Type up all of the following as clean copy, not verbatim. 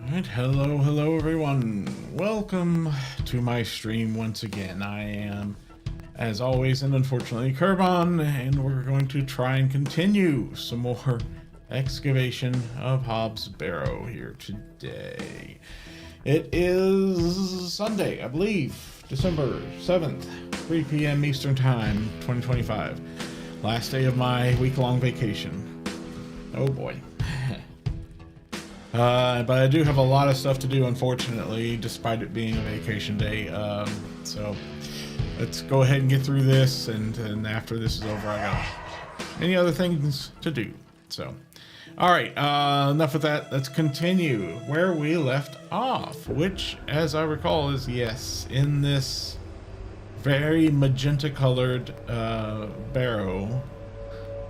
Alright, hello everyone. Welcome to my stream once again. I am, as always and unfortunately, Kerbon, and we're going to try and continue some more excavation of Hobbs Barrow here today. It is Sunday, I believe, December 7th, 3 p.m. Eastern Time, 2025. Last day of my week-long vacation. Oh boy. But I do have a lot of stuff to do, unfortunately, despite it being a vacation day. So let's go ahead and get through this, and after this is over, I got many other things to do. So, all right, enough of that. Let's continue where we left off, which, as I recall, is, yes, in this very magenta-colored barrow,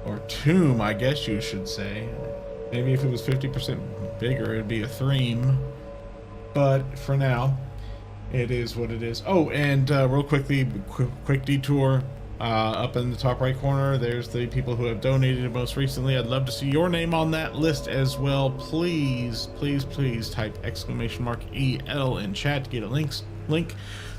or tomb, I guess you should say. Maybe if it was 50% bigger, it'd be a thream. But for now, it is what it is. Oh, and real quickly, quick detour. Up in the top right corner, there's the people who have donated most recently. I'd love to see your name on that list as well. Please, please, please type !EL in chat to get a link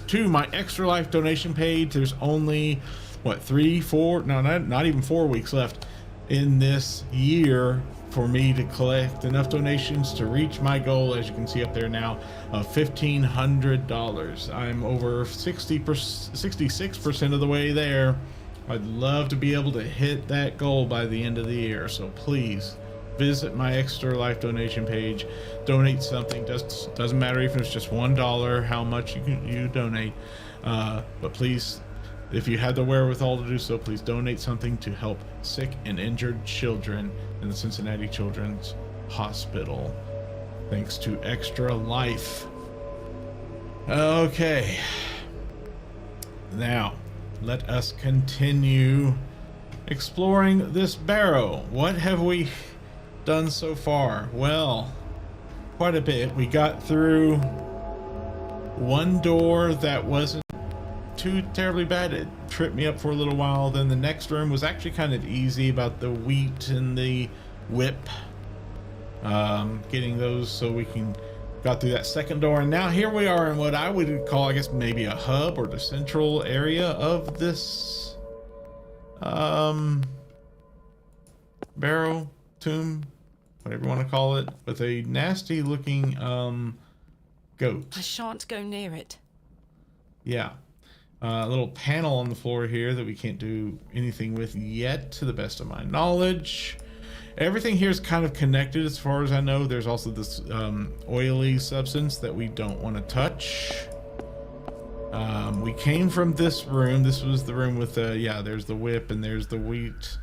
to my Extra Life donation page. There's only, what, 3, 4, no, not even 4 weeks left in this year for me to collect enough donations to reach my goal, as you can see up there now, of $1,500. I'm over 66% of the way there. I'd love to be able to hit that goal by the end of the year, so please visit my Extra Life donation page, donate something. Doesn't matter if it's just $1, how much you donate, but please, if you had the wherewithal to do so, please donate something to help sick and injured children in the Cincinnati Children's Hospital. Thanks to Extra Life. Okay. Now, let us continue exploring this barrow. What have we done so far? Well, quite a bit. We got through one door that wasn't too terribly bad. It tripped me up for a little while. Then the next room was actually kind of easy about the wheat and the whip. Getting those so we can got through that second door, and now here we are in what I would call, I guess, maybe a hub or the central area of this barrow, tomb, whatever you want to call it, with a nasty looking goat. I shan't go near it. Yeah. A little panel on the floor here that we can't do anything with yet, to the best of my knowledge. Everything here is kind of connected as far as I know. There's also this oily substance that we don't want to touch. We came from this room. This was the room with the, yeah, there's the whip and there's the wheat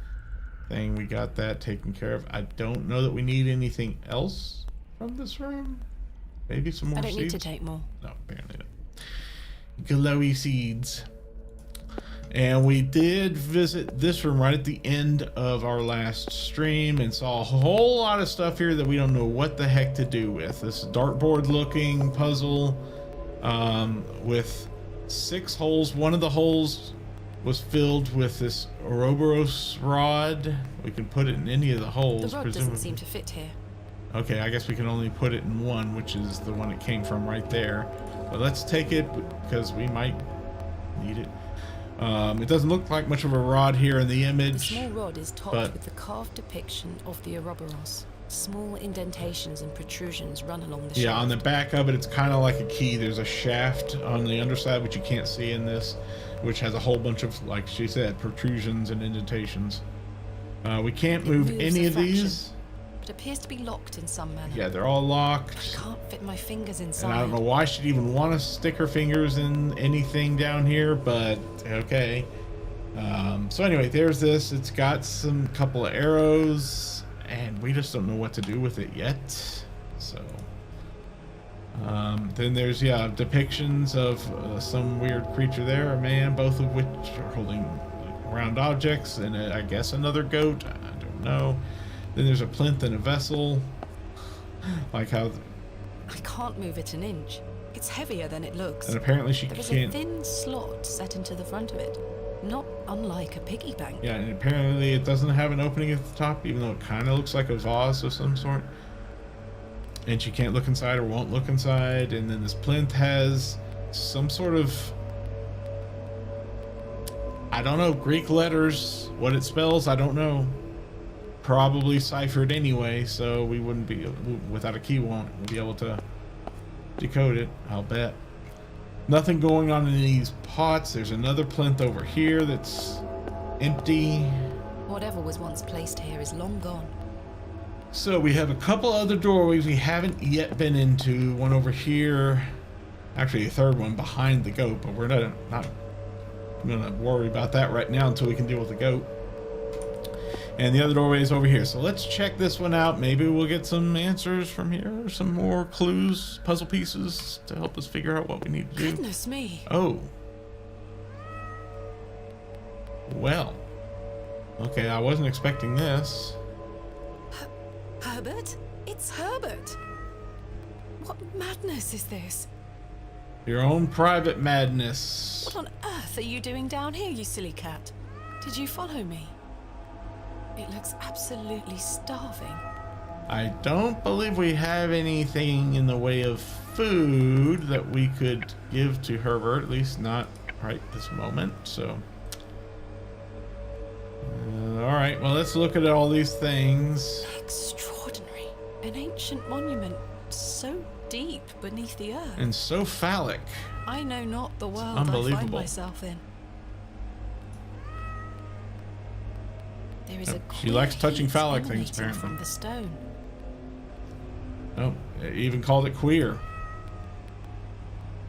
thing. We got that taken care of. I don't know that we need anything else from this room. Maybe some more seeds? I don't need to take more. No, apparently not. Glowy seeds. And we did visit this room right at the end of our last stream and saw a whole lot of stuff here that we don't know what the heck to do with. This dartboard looking puzzle with 6 holes. One of the holes was filled with this Ouroboros rod. We can put it in any of the holes. The rod doesn't seem to fit here. Okay, I guess we can only put it in one, which is the one it came from right there. But let's take it because we might need it. It doesn't look like much of a rod here in the image. The small rod is topped with the carved depiction of the Ouroboros. Small indentations and protrusions run along the shaft. Yeah, on the back of it, it's kind of like a key. There's a shaft on the underside, which you can't see in this, which has a whole bunch of, like she said, protrusions and indentations. We can't move any of these. It appears to be locked in some manner. Yeah, they're all locked. I can't fit my fingers inside. And I don't know why she'd even want to stick her fingers in anything down here, but okay. So anyway, there's this. It's got some couple of arrows, and we just don't know what to do with it yet. So then there's, yeah, depictions of some weird creature there, a man, both of which are holding round objects, and I guess another goat. I don't know. Then there's a plinth and a vessel. Like how... I can't move it an inch. It's heavier than it looks. And apparently she There's can't... a thin slot set into the front of it. Not unlike a piggy bank. Yeah, and apparently it doesn't have an opening at the top, even though it kind of looks like a vase of some sort. And she can't look inside or won't look inside. And then this plinth has some sort of... I don't know, Greek letters. What it spells, I don't know. Probably ciphered anyway, so we wouldn't be, without a key, won't be able to decode it, I'll bet. Nothing going on in these pots. There's another plinth over here that's empty. Whatever was once placed here is long gone. So we have a couple other doorways we haven't yet been into. One over here, actually a third one behind the goat, but we're not gonna worry about that right now until we can deal with the goat. And the other doorway is over here. So let's check this one out. Maybe we'll get some answers from here, or some more clues, puzzle pieces to help us figure out what we need to do. Goodness me. Oh. Well. Okay, I wasn't expecting this. Herbert? It's Herbert. What madness is this? Your own private madness. What on earth are you doing down here, you silly cat? Did you follow me? It looks absolutely starving. I don't believe we have anything in the way of food that we could give to Herbert, at least not right this moment, so. Alright, well, let's look at all these things. Extraordinary. An ancient monument so deep beneath the earth. And so phallic. I know not the world I find myself in. There is a she likes touching phallic things, apparently. From the stone. Oh, even called it queer.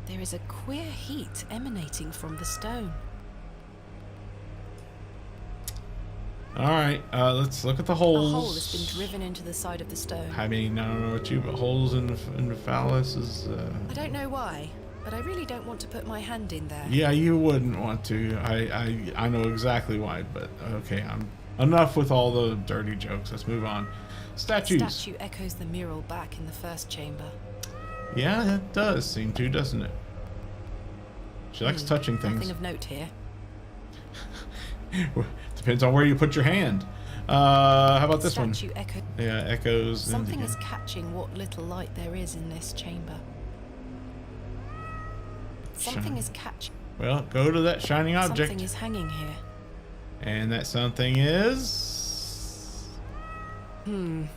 There is a queer heat emanating from the stone. All right, let's look at the holes. A hole has been driven into the side of the stone. I mean, I don't know about you, but holes in the phallus is... I don't know why, but I really don't want to put my hand in there. Yeah, you wouldn't want to. I know exactly why, but okay, enough with all the dirty jokes. Let's move on. Statues. The statue echoes the mural back in the first chamber. Yeah, it does seem to, doesn't it? She likes touching things. Nothing of note here. Depends on where you put your hand. How about this one? Yeah, echoes. Something is catching what little light there is in this chamber. Something is catching. Well, go to that shining object. Something is hanging here. And that something is... A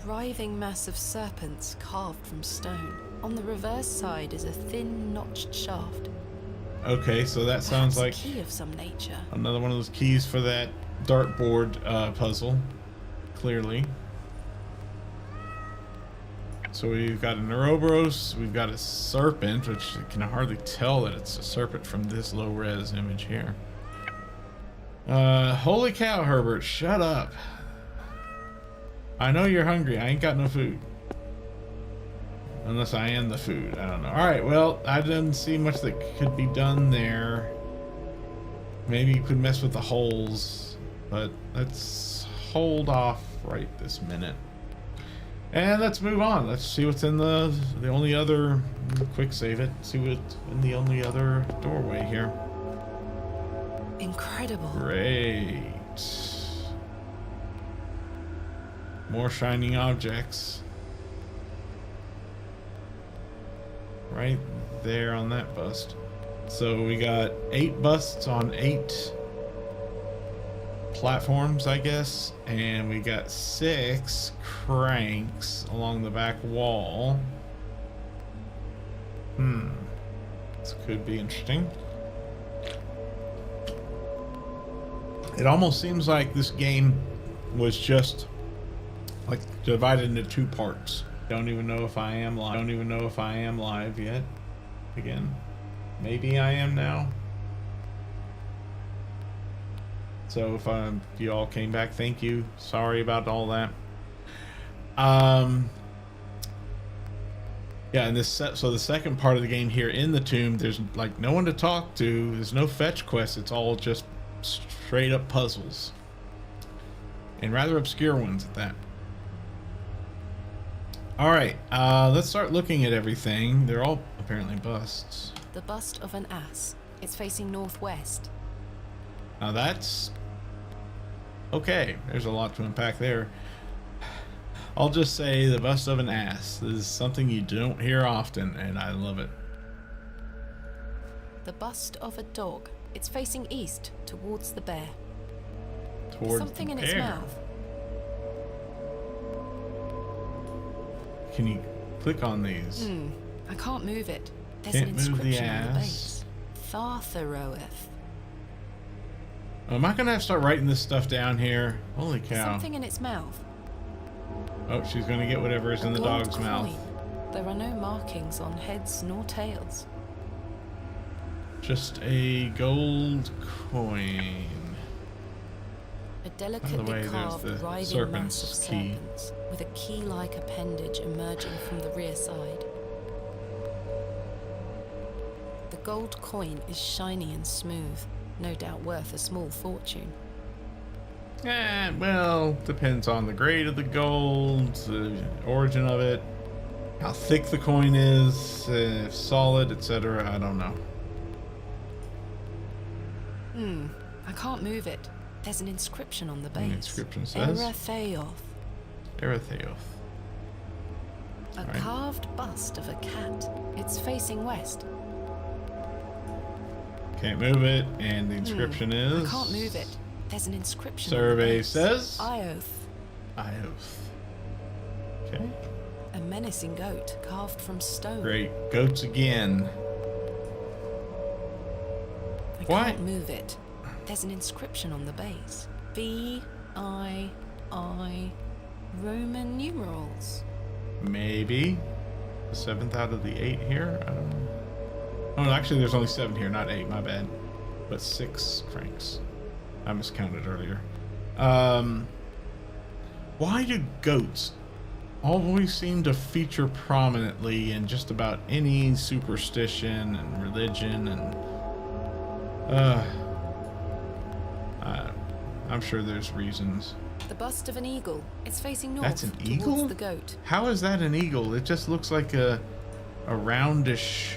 writhing mass of serpents carved from stone. On the reverse side is a thin, notched shaft. Okay, so that sounds like a key of some nature. Another one of those keys for that dartboard puzzle. Clearly. So we've got an Ouroboros, we've got a serpent, which you can hardly tell that it's a serpent from this low-res image here. Holy cow, Herbert, shut up. I know you're hungry. I ain't got no food. Unless I am the food. I don't know. Alright, well, I didn't see much that could be done there. Maybe you could mess with the holes. But let's hold off right this minute. And let's move on. Let's see what's in the only other... Quick save it. See what's in the only other doorway here. Incredible. Great. More shining objects. Right there on that bust. So we got 8 busts on 8 platforms, I guess. And we got 6 cranks along the back wall. This could be interesting. It almost seems like this game was just like divided into 2 parts. Don't even know if I am live. Don't even know if I am live yet. Again, maybe I am now. So if you all came back, thank you. Sorry about all that. Yeah, and so the second part of the game here in the tomb, there's like no one to talk to. There's no fetch quests. It's all just straight up puzzles, and rather obscure ones at that. All right, let's start looking at everything. They're all apparently busts. The bust of an ass. It's facing northwest. Now that's okay. There's a lot to unpack there. I'll just say the bust of an ass. This is something you don't hear often, and I love it. The bust of a dog. It's facing east, towards the bear. Towards something the in bear. its mouth. Can you click on these? I can't move it. There's Can't an move the inscription on the ass. base. Thartharoeth. Am I gonna have to start writing this stuff down here? Holy cow. Something in its mouth. Oh, she's gonna get whatever is in the gold dog's coin. mouth. There are no markings on heads nor tails. Just a gold coin. A delicately way, there's carved the writhing mass of serpent's key. serpents with a key-like appendage emerging from the rear side. The gold coin is shiny and smooth, no doubt worth a small fortune. Well, depends on the grade of the gold, the origin of it, how thick the coin is, if solid, etc. I don't know. I can't move it. There's an inscription on the base. The inscription says? Eratheoth. Eratheoth. A Right. carved bust of a cat. It's facing west. Can't move it, and the inscription is... I can't move it. There's an inscription Survey on the base. says? Ioth. Ioth. Okay. A menacing goat carved from stone. Great. Goats again. I Why? can't move it. There's an inscription on the base. V-I-I Roman numerals. Maybe. The 7th out of the 8 here? I don't know. Oh, actually, there's only 7 here, not 8. My bad. But 6 cranks. I miscounted earlier. Why do goats always seem to feature prominently in just about any superstition and religion, and I'm sure there's reasons. The bust of an eagle. It's facing north. That's an towards eagle? the goat. How is that an eagle? It just looks like a roundish.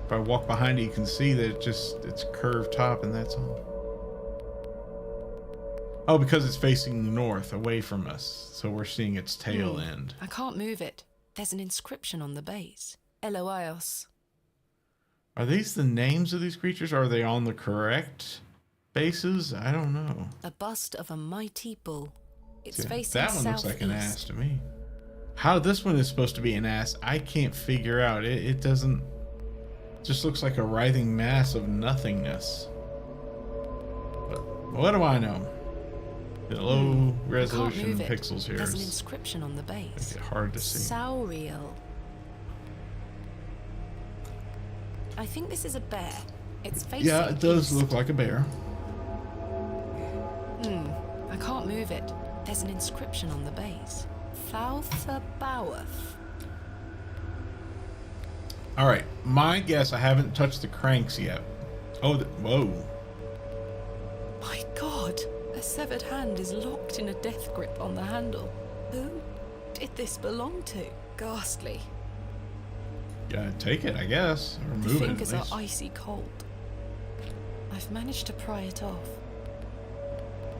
If I walk behind it, you can see that it's curved top, and that's all. Oh, because it's facing north, away from us, so we're seeing its tail end. I can't move it. There's an inscription on the base. Eloios. Are these the names of these creatures? Are they on the correct bases? I don't know. A bust of a mighty bull. It's Yeah, facing that one southeast. looks like an ass to me. How this one is supposed to be an ass, I can't figure out. It doesn't. Just looks like a writhing mass of nothingness. But what do I know? The low resolution pixels here There's an inscription on the base. make it hard to see. Sauriel. I think this is a bear. It's facing Yeah, it does east. look like a bear. I can't move it. There's an inscription on the base. Falthabawath. All right, my guess. I haven't touched the cranks yet. Oh, whoa! My God, a severed hand is locked in a death grip on the handle. Who did this belong to? Ghastly. Yeah, take it, I guess. Or The move it. fingers At are least. icy cold. I've managed to pry it off.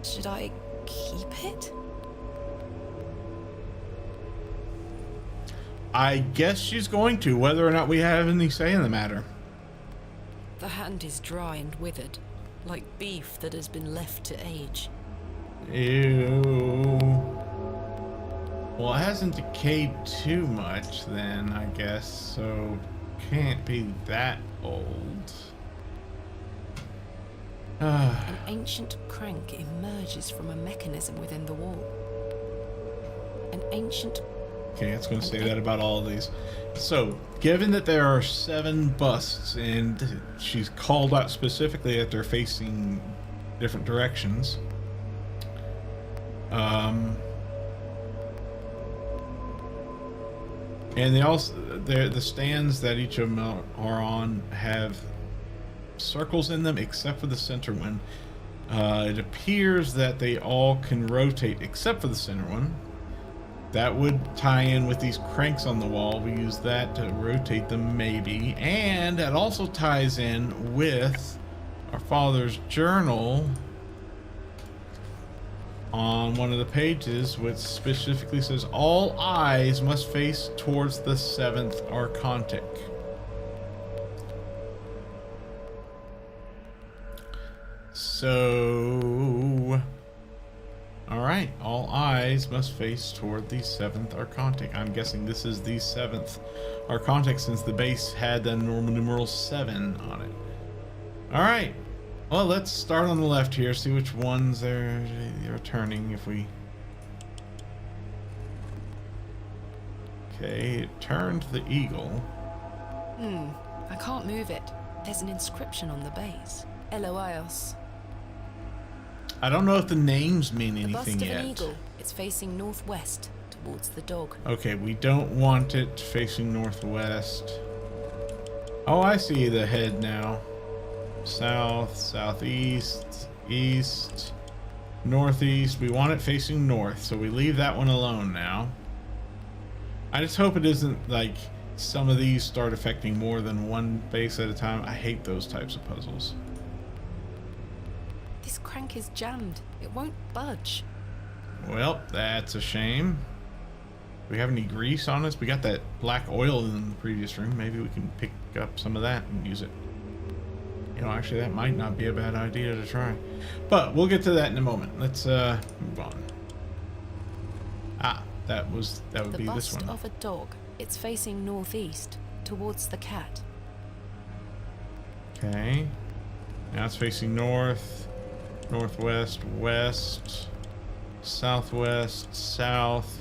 Should I keep it? I guess she's going to, whether or not we have any say in the matter. The hand is dry and withered, like beef that has been left to age. Ew. Well, it hasn't decayed too much then, I guess, so can't be that old. An ancient crank emerges from a mechanism within the wall. An ancient... Okay, it's going to say that about all of these. So, given that there are 7 busts, and she's called out specifically that they're facing different directions, and they also the stands that each of them are on have circles in them except for the center one. It appears that they all can rotate except for the center one. That would tie in with these cranks on the wall. We use that to rotate them, maybe. And that also ties in with our father's journal on one of the pages, which specifically says all eyes must face towards the 7th archontic. So, all right, all eyes must face toward the 7th archontic. I'm guessing this is the 7th archontic since the base had the Roman numeral 7 on it. All right, well, let's start on the left here, see which ones they're turning. If we... Okay, it turned the eagle. I can't move it. There's an inscription on the base. Eloios. I don't know if the names mean The bust anything of an yet. eagle. It's facing northwest, towards the dog. Okay, we don't want it facing northwest. Oh, I see the head now. South, southeast, east, northeast. We want it facing north, so we leave that one alone now. I just hope it isn't like some of these start affecting more than one base at a time. I hate those types of puzzles. This crank is jammed. It won't budge. Well, that's a shame. Do we have any grease on us? We got that black oil in the previous room. Maybe we can pick up some of that and use it. You know, actually, that might not be a bad idea to try. But we'll get to that in a moment. Let's move on. Ah, that would The be this bust one. of a dog. It's facing northeast, towards the cat. Okay. Now it's facing north, northwest, west, southwest, south,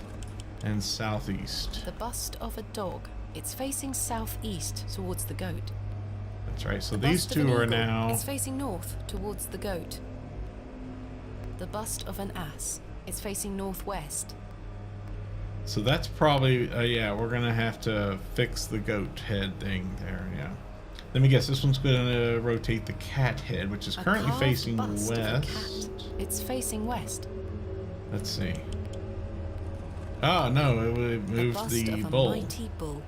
and southeast. The bust of a dog. It's facing southeast, towards the goat. That's right. So The these bust of an two are eagle. now... It's facing north, towards the goat. The bust of an ass. It's facing northwest. So that's probably, yeah, we're gonna have to fix the goat head thing there, yeah. Let me guess, this one's gonna rotate the cat head, which is currently carved facing bust of a west. cat. It's facing west. Let's see. Oh, no, it would A move bust the of a bull. mighty bull.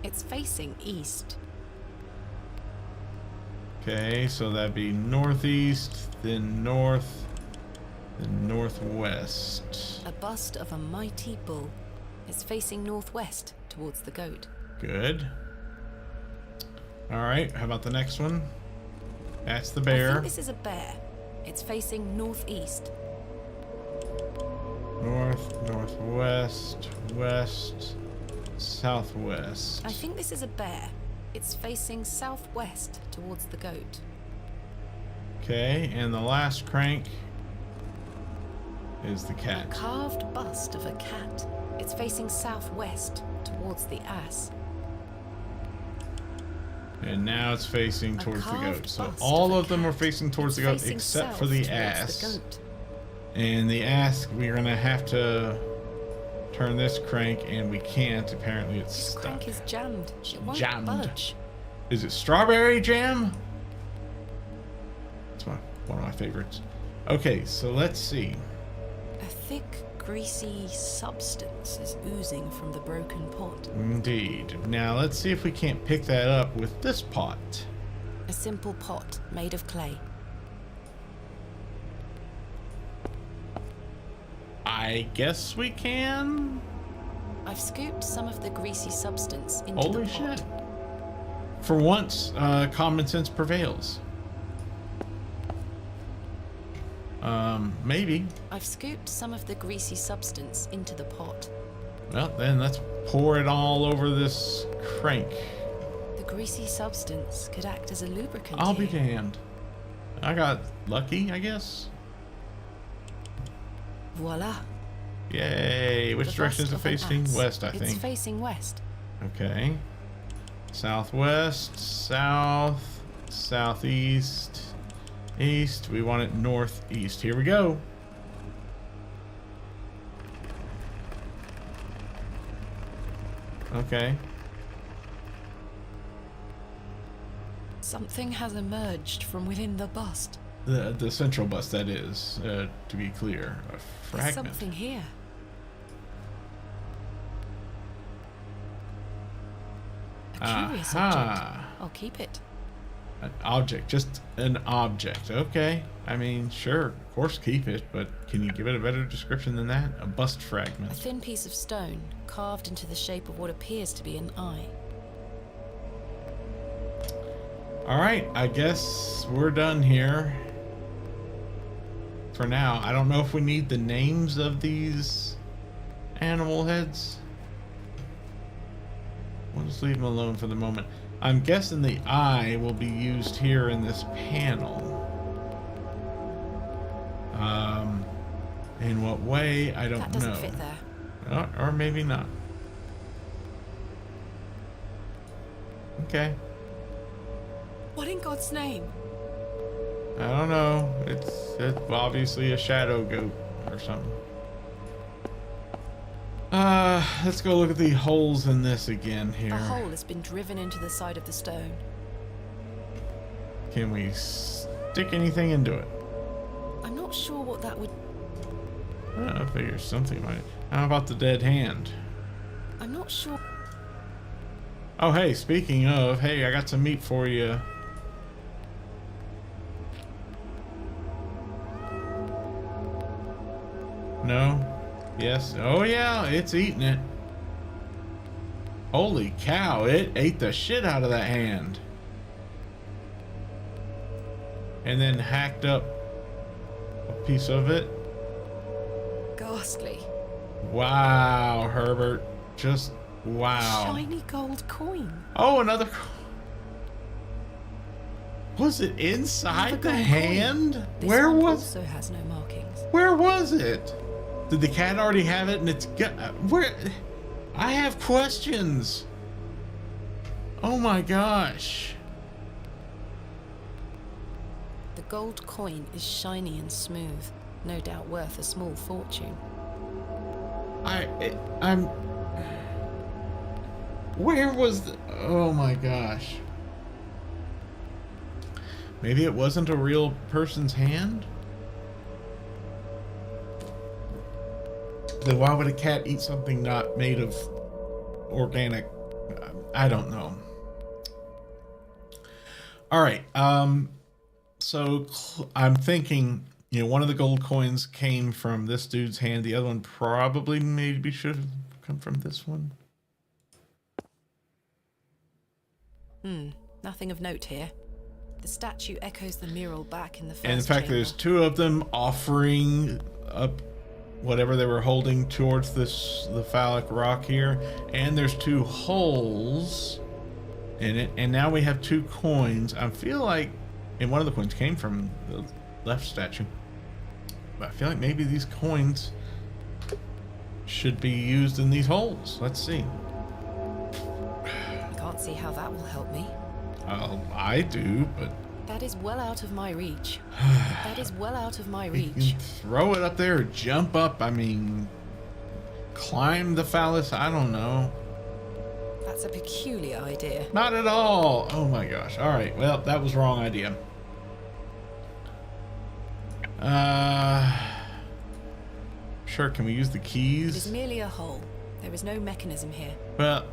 It's facing east. Okay, so that'd be northeast, then north, then northwest. A bust of a mighty bull. It's facing northwest towards the goat. Good. All right, how about the next one? That's the I bear. think this is a bear. It's facing northeast. North, northwest, west, southwest. I think this is a bear. It's facing southwest towards the goat. Okay, and the last crank is the A cat. carved bust of a cat. It's facing southwest towards the ass. And now it's facing A towards the goat. carved So bust all of a of them are cat. facing towards It's the goat facing except south for the towards ass. the goat. And the ass, we're gonna have to turn this crank, and we can't. Apparently, it's This stuck. crank is jammed. It won't jammed. budge. Is it strawberry jam? It's one of my favorites. Okay, so let's see. A thick, greasy substance is oozing from the broken pot. Indeed. Now let's see if we can't pick that up with this pot. A simple pot made of clay. I guess we can. I've scooped some of the greasy substance into Holy the pot. shit. For once, common sense prevails. Maybe. I've scooped some of the greasy substance into the pot. Well, then let's pour it all over this crank. The greasy substance could act as a lubricant I'll be here. damned. I got lucky, I guess. Voila. Yay. Which The direction is bust it of an facing? ass. West, I It's think. facing west. Okay. Southwest, south, southeast, east. We want it northeast. Here we go. Okay. Something has emerged from within the bust. The central bust, that is, to be clear. A There's fragment. something here. A curious object. Aha. I'll keep it. An object, just an object. Okay. I mean, sure, of course, keep it, but can you give it a better description than that? A bust A fragment. thin piece of stone carved into the shape of what appears to be an eye. All right, I guess we're done here. For now, I don't know if we need the names of these animal heads. We'll just leave them alone for the moment. I'm guessing the eye will be used here in this panel. In what way, I don't know. That doesn't fit there. Or maybe not. Okay. What in God's name? I don't know. It's obviously a shadow goat or something. Let's go look at the holes in this again here. A hole has been driven into the side of the stone. Can we stick anything into it? I'm not sure what that would... I figure something might. How about the dead hand? I'm not sure... Oh, hey, speaking of, hey, I got some meat for you. No? Yes? Oh, yeah, it's eating it. Holy cow, it ate the shit out of that hand. And then hacked up a piece of it. Ghastly. Wow, Herbert. Just wow. Shiny gold coin. Oh, another. Was it inside Another the gold hand? coin. This Where one was? also has no markings. Where was it? Did the cat already have it? And it's got where? I have questions. Oh my gosh. The gold coin is shiny and smooth, no doubt worth a small fortune. I'm. Where was the? Oh my gosh. Maybe it wasn't a real person's hand? Then why would a cat eat something not made of organic? I don't know. All right. So I'm thinking, you know, one of the gold coins came from this dude's hand. The other one probably maybe should have come from this one. Nothing of note here. The statue echoes the mural back in the first And in fact, chamber. there's two of them offering up whatever they were holding towards the phallic rock here. And there's two holes in it. And now we have two coins. I feel like, and one of the coins came from the left statue. But I feel like maybe these coins should be used in these holes. Let's see. I can't see how that will help me. I do, but That is well out of my reach. That is well out of my you reach. can throw it up there or jump up. I mean, climb the phallus. I don't know. That's a peculiar idea. Not at all. Oh my gosh. All right. Well, that was wrong idea. Sure. Can we use the It is keys? merely a hole. There is no mechanism here. Well,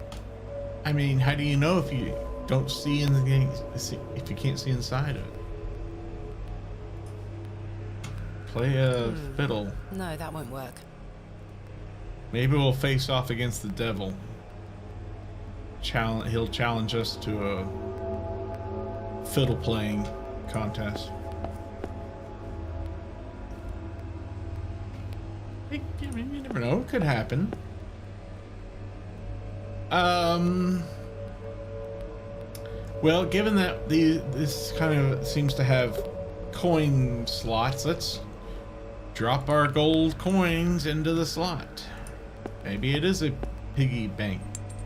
I mean, how do you know if you don't see in the game, if you can't see inside of it? Play a fiddle. No, that won't work. Maybe we'll face off against the devil. He'll challenge us to a fiddle playing contest. You never know, it could happen. Well, given that this kind of seems to have coin slots, let's drop our gold coins into the slot. Maybe it is a piggy bank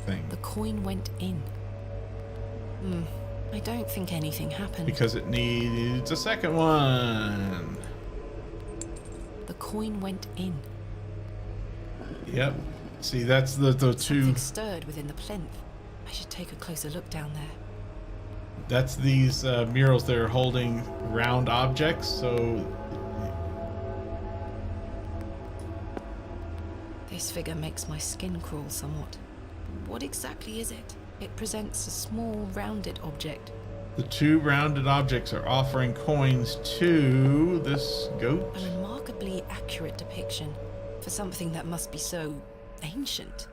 thing. The coin went in. I don't think anything happened. Because it needs a second one. The coin went in. Yep. See, that's the two. Something stirred within the plinth. I should take a closer look down there. That's these murals. They're holding round objects, so This figure makes my skin crawl somewhat. What exactly is it? It presents a small, rounded object. the two rounded objects are offering coins to this goat. A remarkably accurate depiction for something that must be so ancient.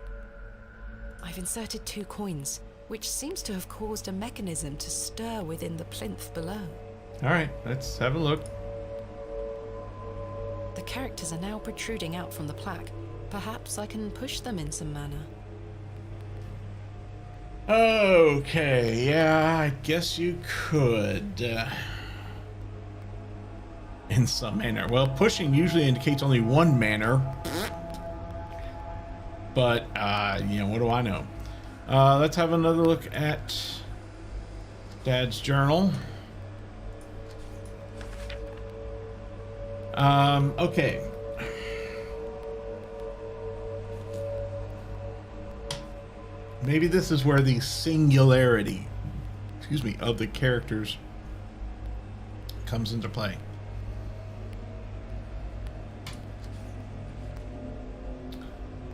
I've inserted 2 coins, which seems to have caused a mechanism to stir within the plinth below. All right, let's have a look. The characters are now protruding out from the plaque. Perhaps I can push them in some manner. Okay, yeah, I guess you could. In some manner. Well, pushing usually indicates only one manner. But, you know, what do I know? Let's have another look at Dad's journal. Okay. Maybe this is where the singularity, of the characters comes into play.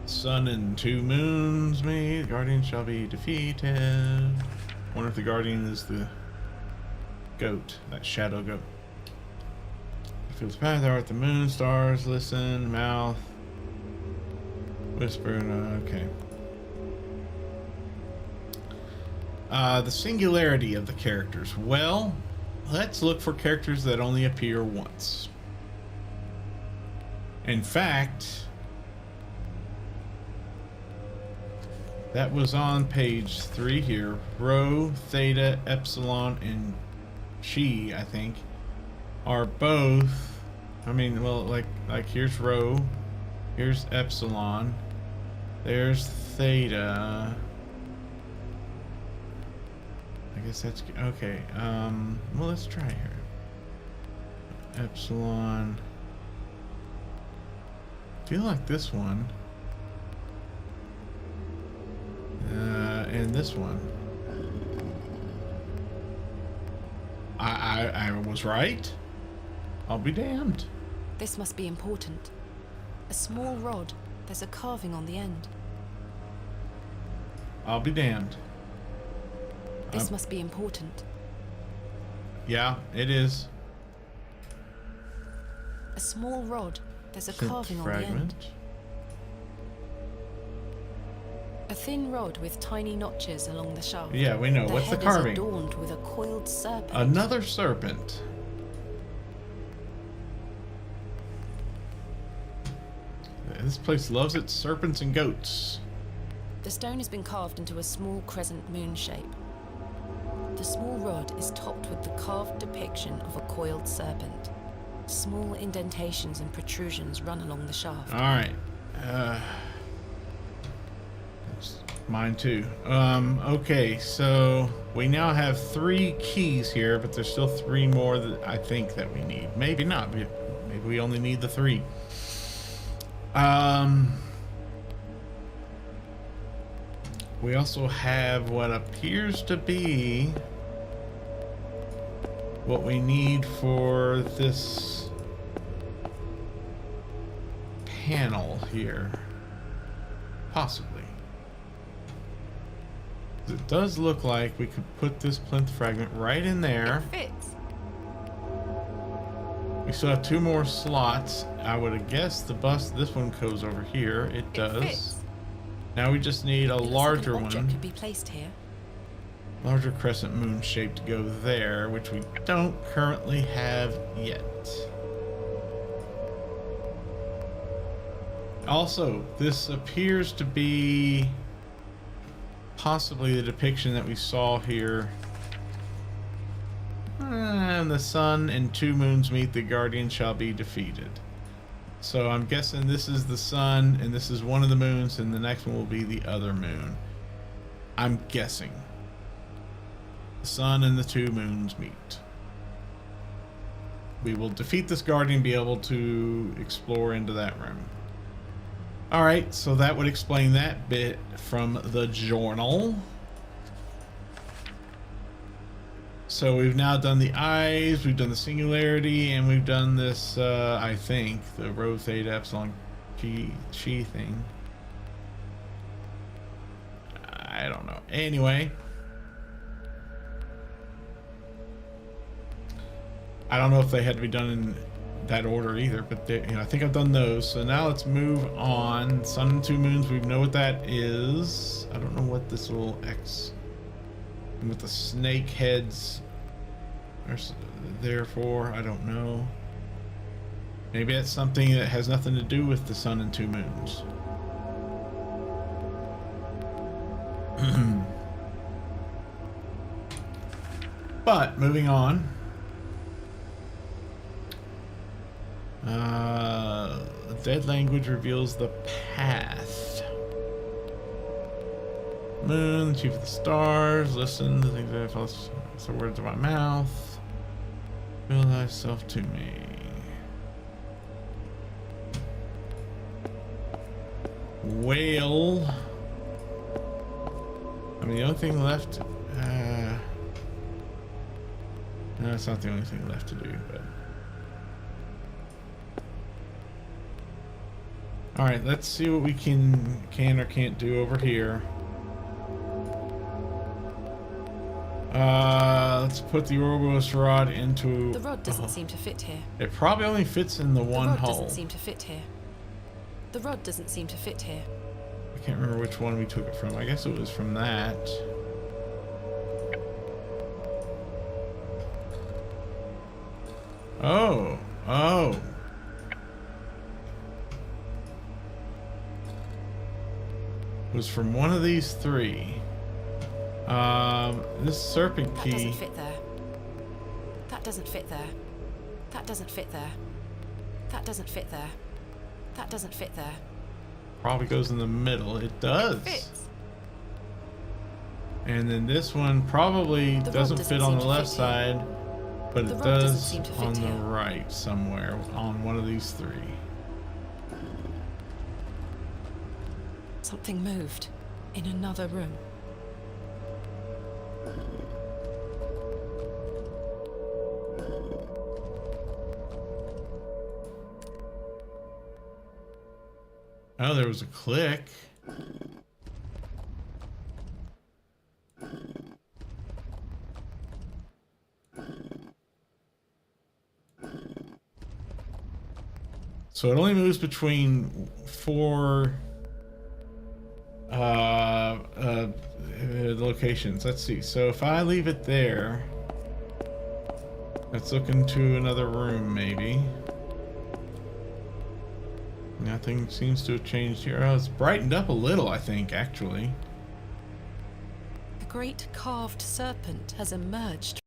Sun and 2 moons meet, the guardian shall be defeated. Wonder if the guardian is the goat, that shadow goat. Feels path, thou art the moon, stars, listen, mouth, whisper, okay. The singularity of the characters. Well, let's look for characters that only appear once. In fact, that was on page 3 here. Rho, Theta, Epsilon, and Chi, I think, are both. I mean, well, like here's Rho, here's Epsilon, there's Theta. I guess that's okay. Well, let's try here. Epsilon. I feel like this one in this one. I was right. I'll be damned. This must be important. A small rod. There's a carving on the end. I'll be damned. This must be important. Yeah, it is. A small rod. There's a Flint carving on the fragment. end. A thin rod with tiny notches along the shaft. Yeah, we know. What's the head carving? is adorned with a coiled serpent. Another serpent. This place loves its serpents and goats. The stone has been carved into a small crescent moon shape. The small rod is topped with the carved depiction of a coiled serpent. Small indentations and protrusions run along the shaft. All right. Mine too. Okay, so we now have 3 keys here, but there's still 3 more that I think that we need. Maybe not. Maybe we only need the 3. We also have what appears to be what we need for this panel here. Possibly. It does look like we could put this plinth fragment right in there. It fits. We still have 2 more slots. I would have guessed the bus. This one goes over here. It does. It fits. Now we just need a It looks larger like an object one. could be placed here. Larger crescent moon shape to go there, which we don't currently have yet. Also, this appears to be possibly the depiction that we saw here. And the sun and 2 moons meet, the guardian shall be defeated. So I'm guessing this is the sun, and this is one of the moons, and the next one will be the other moon. I'm guessing. The sun and the 2 moons meet. We will defeat this guardian, be able to explore into that room. Alright, so that would explain that bit from the journal. So we've now done the eyes, we've done the singularity, and we've done this, I think, the rho theta epsilon chi thing. I don't know. Anyway. I don't know if they had to be done in that order either, but they, I think I've done those. So now let's move on. Sun and 2 moons, we know what that is. I don't know what this little X with the snake heads are there for. I don't know. Maybe that's something that has nothing to do with the sun and 2 moons. But moving on. Dead language reveals the path. Moon, the chief of the stars, listen to the things that I felt, the words of my mouth. Reveal thyself to me. Whale. I mean, the only thing left. No, it's not the only thing left to do, but. Alright, let's see what we can or can't do over here. Let's put the Ouroboros rod into... The rod doesn't seem to fit here. It probably only fits in the one rod hole. doesn't seem to fit here. The rod doesn't seem to fit here. I can't remember which one we took it from. I guess it was from that. Oh. Oh. It was from one of these 3. This serpent key. That doesn't fit there. That doesn't fit there. That doesn't fit there. That doesn't fit there. That doesn't fit there. Probably goes in the middle. It does. It fits. And then this one probably doesn't fit on the left side, but it does on the right somewhere on one of these 3. Something moved in another room. Oh, there was a click. So it only moves between 4 locations. Let's see. So if I leave it there, let's look into another room maybe. Nothing seems to have changed here. Oh, it's brightened up a little, I think, actually. A great carved serpent has emerged.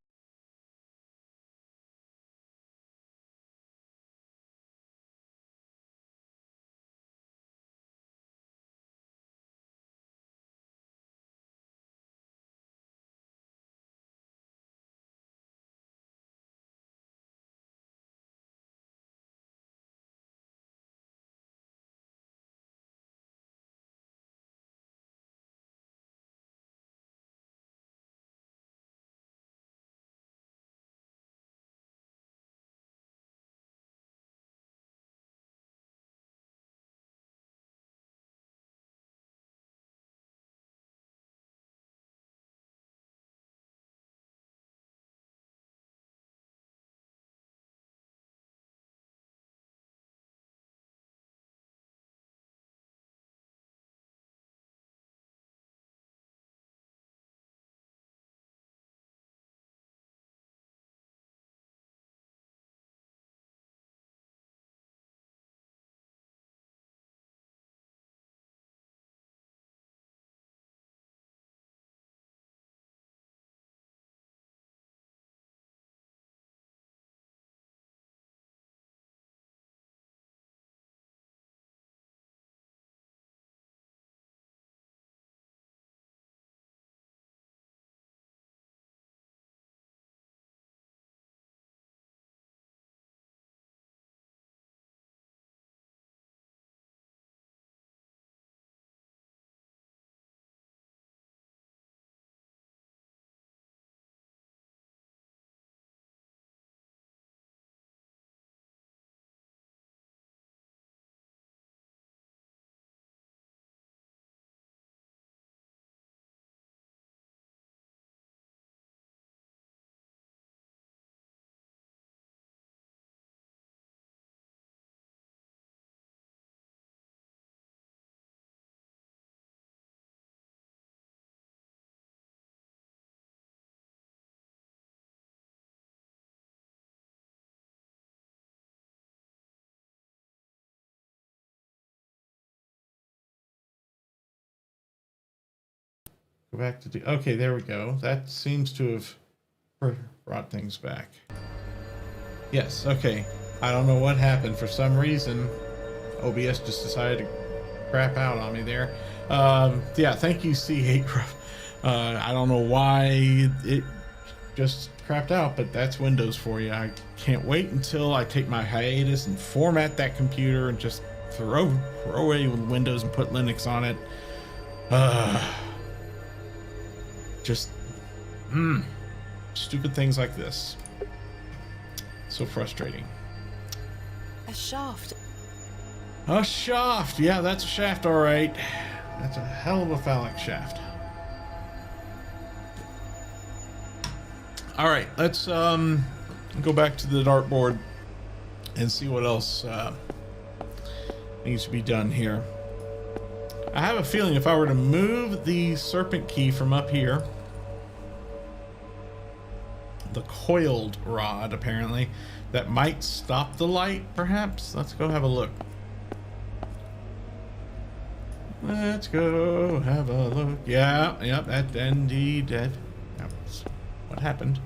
Go back to okay, there we go. That seems to have brought things back. Yes, okay. I don't know what happened. For some reason, OBS just decided to crap out on me there. Yeah, thank you, C8. I don't know why it just crapped out, but that's Windows for you. I can't wait until I take my hiatus and format that computer and just throw away Windows and put Linux on it. Just stupid things like this. So frustrating. A shaft. A shaft. Yeah, that's a shaft, all right. That's a hell of a phallic shaft. All right, let's go back to the dartboard and see what else needs to be done here. I have a feeling if I were to move the serpent key from up here, the coiled rod apparently, that might stop the light, perhaps. Let's go have a look. Let's go have a look. Yeah, yep, that indeed, that's what happened.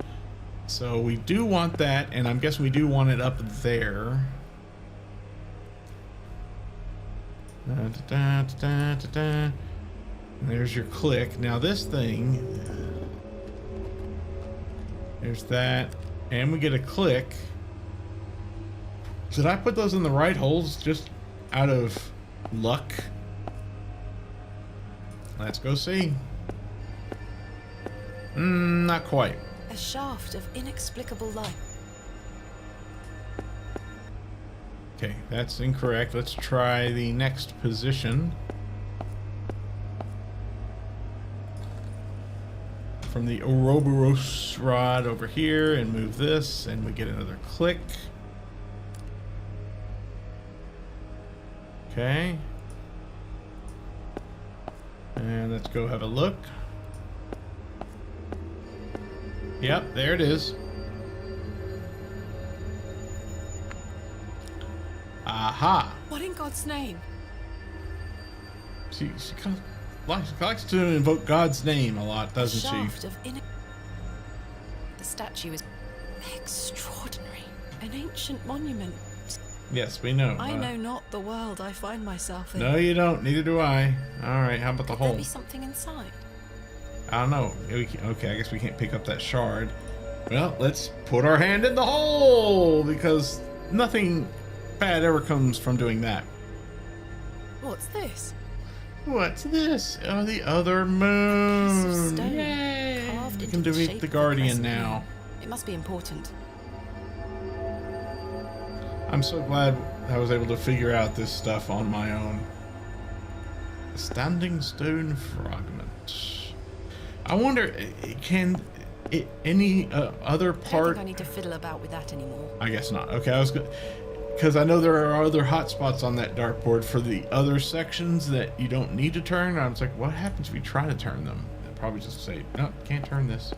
So we do want that, and I'm guessing we do want it up there. And there's your click. Now this thing, there's that, and we get a click. Did I put those in the right holes just out of luck? Let's go see. Not quite. A shaft of inexplicable light. Okay, that's incorrect. Let's try the next position. From the Ouroboros rod over here and move this, and we get another click. Okay. And let's go have a look. Yep, there it is. Aha! What in God's name? She likes to invoke God's name a lot, doesn't Shaft she? of The statue is extraordinary. An ancient monument. Yes, we know. I know not the world I find myself in. No, you don't. Neither do I. All right, how about the Could there hole? be something inside? I don't know. Okay, I guess we can't pick up that shard. Well, let's put our hand in the hole, because nothing bad ever comes from doing that. What's this? What's this? Oh, the other A piece moon. of stone Yay! carved You into can the defeat shape the of a Guardian crescent now. moon. It must be important. I'm so glad I was able to figure out this stuff on my own. A standing stone fragment. I wonder, can any other I don't part... think I need to fiddle about with that anymore. I guess not. Okay, I was good. Because I know there are other hotspots on that dartboard for the other sections that you don't need to turn. I was like, what happens if you try to turn them? They'll probably just say, no, can't turn this.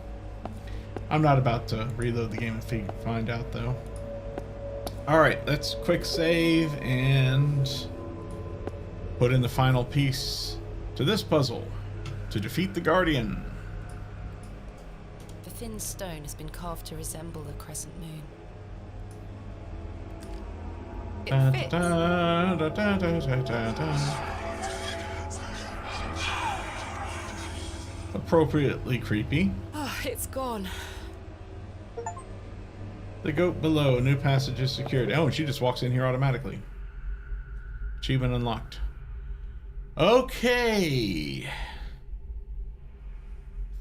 I'm not about to reload the game and find out, though. Alright, let's quick save and put in the final piece to this puzzle to defeat the Guardian. The thin stone has been carved to resemble a crescent moon. It fits. Appropriately creepy. Oh, it's gone. The goat below. New passage is secured. Oh, and she just walks in here automatically. Achievement unlocked. Okay.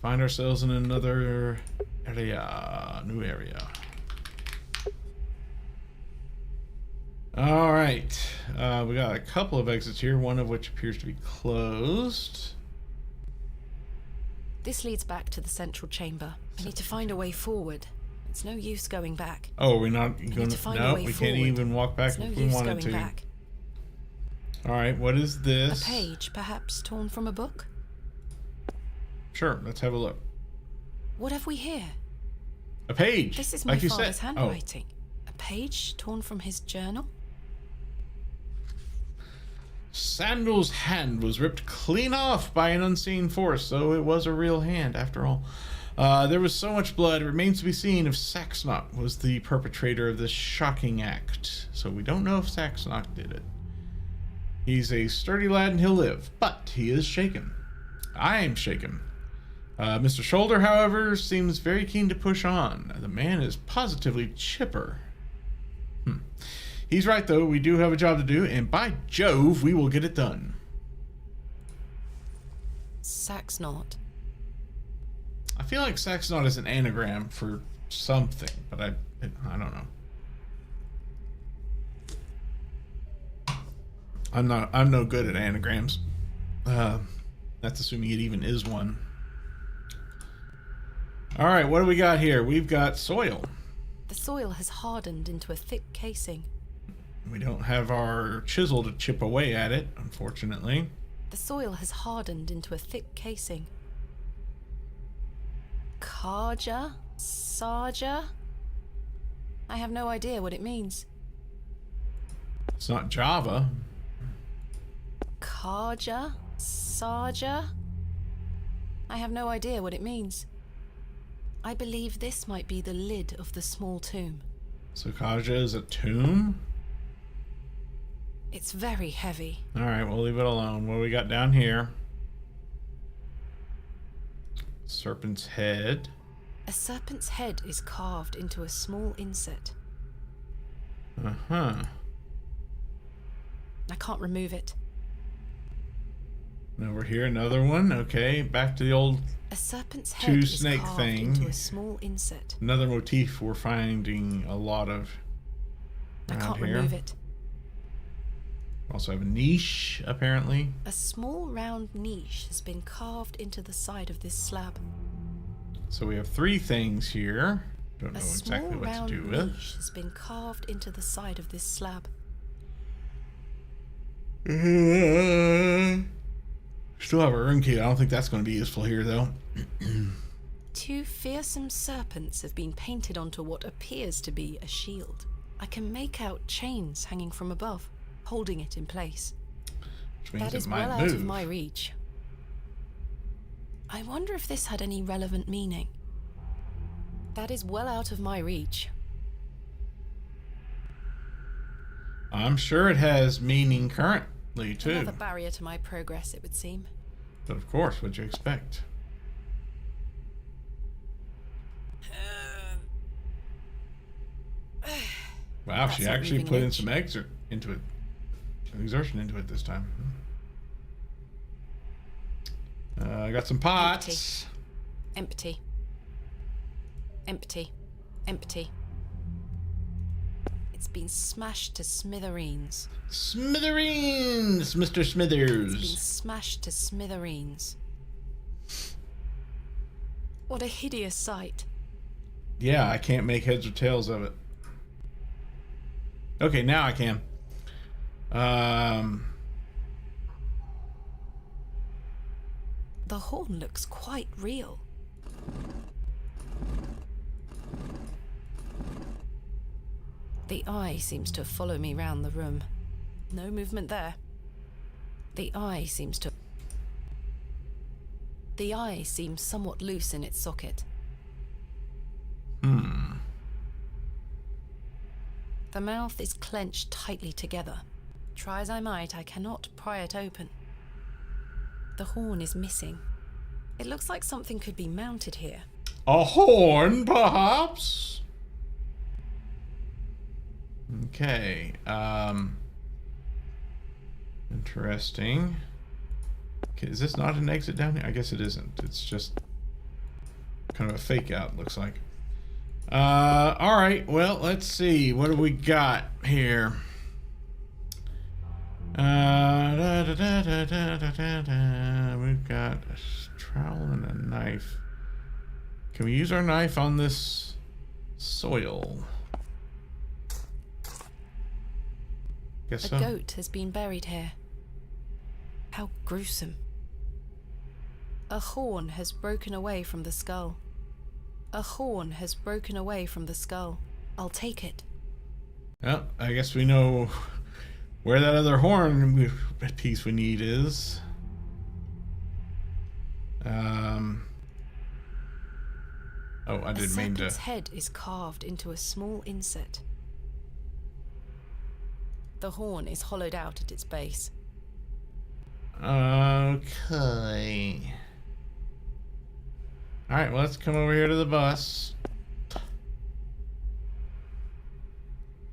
Find ourselves in another area. New area. All right. We got a couple of exits here, one of which appears to be closed. This leads back to the central chamber. I need to find a way forward. It's no use going back. Oh, we're not going to find a No, way we forward. can't even walk back It's no if we use wanted going to. back. All right, what is this? A page, perhaps torn from a book? Sure, let's have a look. What have we here? A page. This is my like you father's said. handwriting. A page torn from his journal? Samuel's hand was ripped clean off by an unseen force, so it was a real hand after all. There was so much blood, it remains to be seen if Saxnot was the perpetrator of this shocking act. So we don't know if Saxnot did it. He's a sturdy lad and he'll live, but he is shaken. I am shaken. Mr. Shoulder, however, seems very keen to push on. The man is positively chipper. He's right, though. We do have a job to do, and by Jove, we will get it done. Saxnot. I feel like Saxnot is an anagram for something, but I don't know. I'm no good at anagrams. That's assuming it even is one. All right, what do we got here? We've got soil. The soil has hardened into a thick casing. We don't have our chisel to chip away at it, unfortunately. The soil has hardened into a thick casing. Karja? Sarja? I have no idea what it means. It's not Java. Karja? Sarja? I have no idea what it means. I believe this might be the lid of the small tomb. So Kaja is a tomb? It's very heavy. All right, we'll leave it alone. What do we got down here? Serpent's head. A serpent's head is carved into a small inset. Uh-huh. I can't remove it. And over here, another one. Okay, back to the old A serpent's head two is snake carved thing. into a small inset. Another motif we're finding a lot of I around can't here. remove it. Also have a niche, apparently. A small round niche has been carved into the side of this slab. So we have 3 things here. Don't know A exactly small what to round do with. niche has been carved into the side of this slab. Still have a rune key. I don't think that's going to be useful here, though. 2 fearsome serpents have been painted onto what appears to be a shield. I can make out chains hanging from above, holding it in place. Which means That is it might well move. out of my reach. I wonder if this had any relevant meaning. That is well out of my reach. I'm sure it has meaning currently, too. Another barrier to my progress, it would seem. But of course, what'd you expect? Wow, That's she not actually moving put an in inch. some exertion into it this time. I got some pots. Empty. Empty. Empty. It's been smashed to smithereens. Smithereens, Mr. It's been Smithers. smashed to smithereens. What a hideous sight. Yeah, I can't make heads or tails of it. Okay, now I can. The horn looks quite real. The eye seems to follow me round the room. No movement there. The eye seems somewhat loose in its socket. The mouth is clenched tightly together. Try as I might, I cannot pry it open. The horn is missing. It looks like something could be mounted here. A horn, perhaps? Okay, interesting. Okay, is this not an exit down here? I guess it isn't. It's just kind of a fake out, looks like. Alright, well, let's see. What do we got here? We've got a trowel and a knife. Can we use our knife on this soil? Guess A so. goat has been buried here. How gruesome. A horn has broken away from the skull. A horn has broken away from the skull. I'll take it. Well, I guess we know where that other horn piece we need is. Oh, I A didn't mean to. serpent's head is carved into a small inset. The horn is hollowed out at its base. Okay. Alright, well, let's come over here to the bus.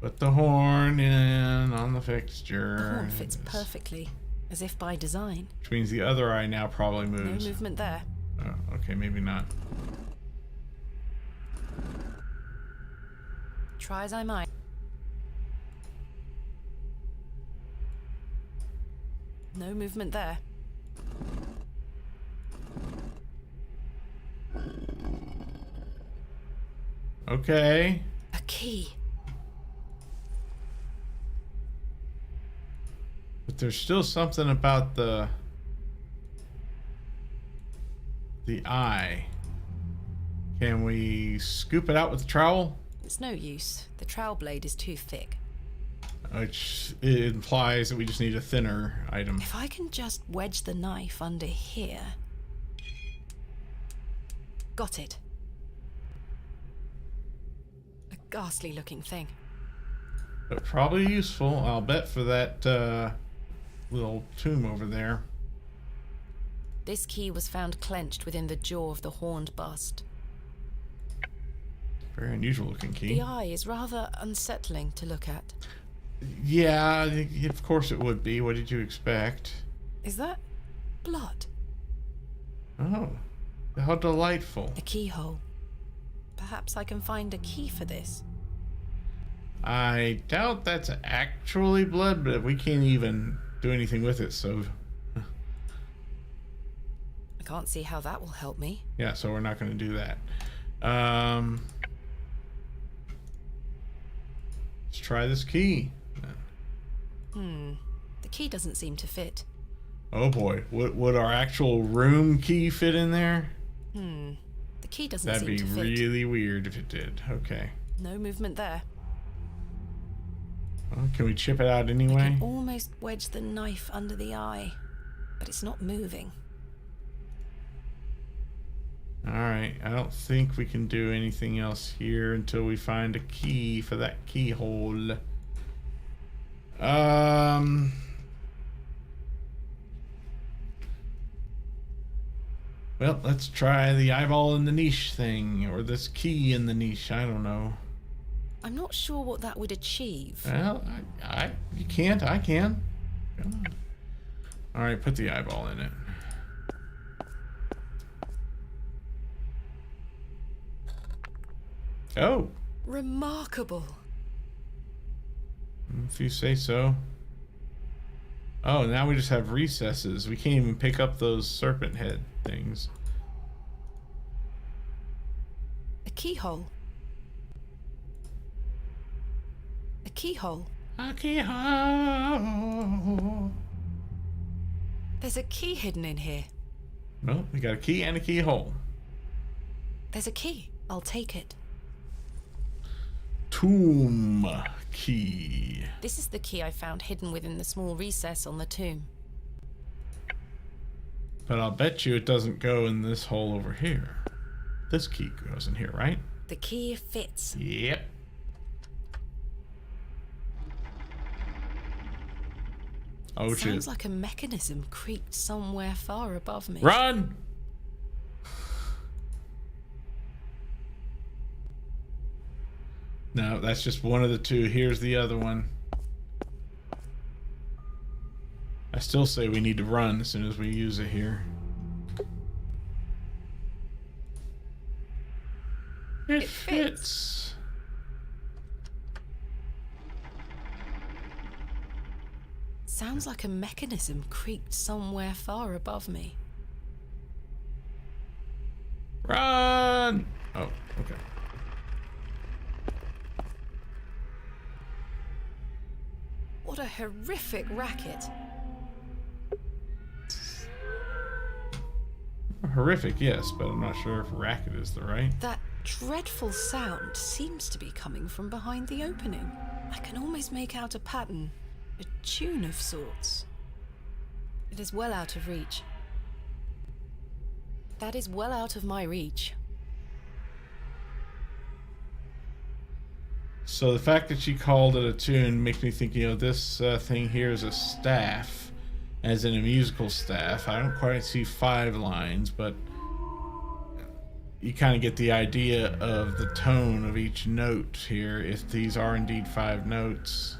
Put the horn in on the fixture. The horn fits perfectly, as if by design. Which means the other eye now probably No moves. movement there. Oh, okay, maybe not. Try as I might. No movement there. Okay. A key. But there's still something about the eye. Can we scoop it out with the trowel? It's no use. The trowel blade is too thick. Which it implies that we just need a thinner item. If I can just wedge the knife under here. Got it. A ghastly looking thing. But probably useful, I'll bet, for that little tomb over there. This key was found clenched within the jaw of the horned bust. Very unusual looking key. The eye is rather unsettling to look at. Yeah, of course it would be. What did you expect? Is that blood? Oh, how delightful. A keyhole. Perhaps I can find a key for this. I doubt that's actually blood, but we can't even do anything with it, so... I can't see how that will help me. Yeah, so we're not going to do that. Let's try this key. The key doesn't seem to fit. Oh boy, would our actual room key fit in there? The key doesn't That'd seem be to fit. really weird if it did. Okay. No movement there. Well, can we chip it out I anyway? can almost wedge the knife under the eye, but it's not moving. Alright, I don't think we can do anything else here until we find a key for that keyhole. Well, let's try the eyeball in the niche thing, or this key in the niche, I don't know. I'm not sure what that would achieve. Well, you can't, I can. Come on. Alright, put the eyeball in it. Oh! Remarkable. If you say so. Oh, now we just have recesses. We can't even pick up those serpent head things. A keyhole. A keyhole. A keyhole. There's a key hidden in here. Well, we got a key and a keyhole. There's a key. I'll take it. Tomb key. This is the key I found hidden within the small recess on the tomb. But I'll bet you it doesn't go in this hole over here. This key goes in here, right? The key fits. Yep. Oh, shit. Sounds like a mechanism creaked somewhere far above me. Run! No, that's just one of the two. Here's the other one. I still say we need to run as soon as we use it here. It fits. Sounds like a mechanism creaked somewhere far above me. Run! Oh, okay. What a horrific racket. Horrific, yes, but I'm not sure if racket is the right. That dreadful sound seems to be coming from behind the opening. I can almost make out a pattern, a tune of sorts. It is well out of reach. That is well out of my reach. So the fact that she called it a tune makes me think, you know, this thing here is a staff, as in a musical staff. I don't quite see 5 lines, but you kind of get the idea of the tone of each note here, if these are indeed 5 notes.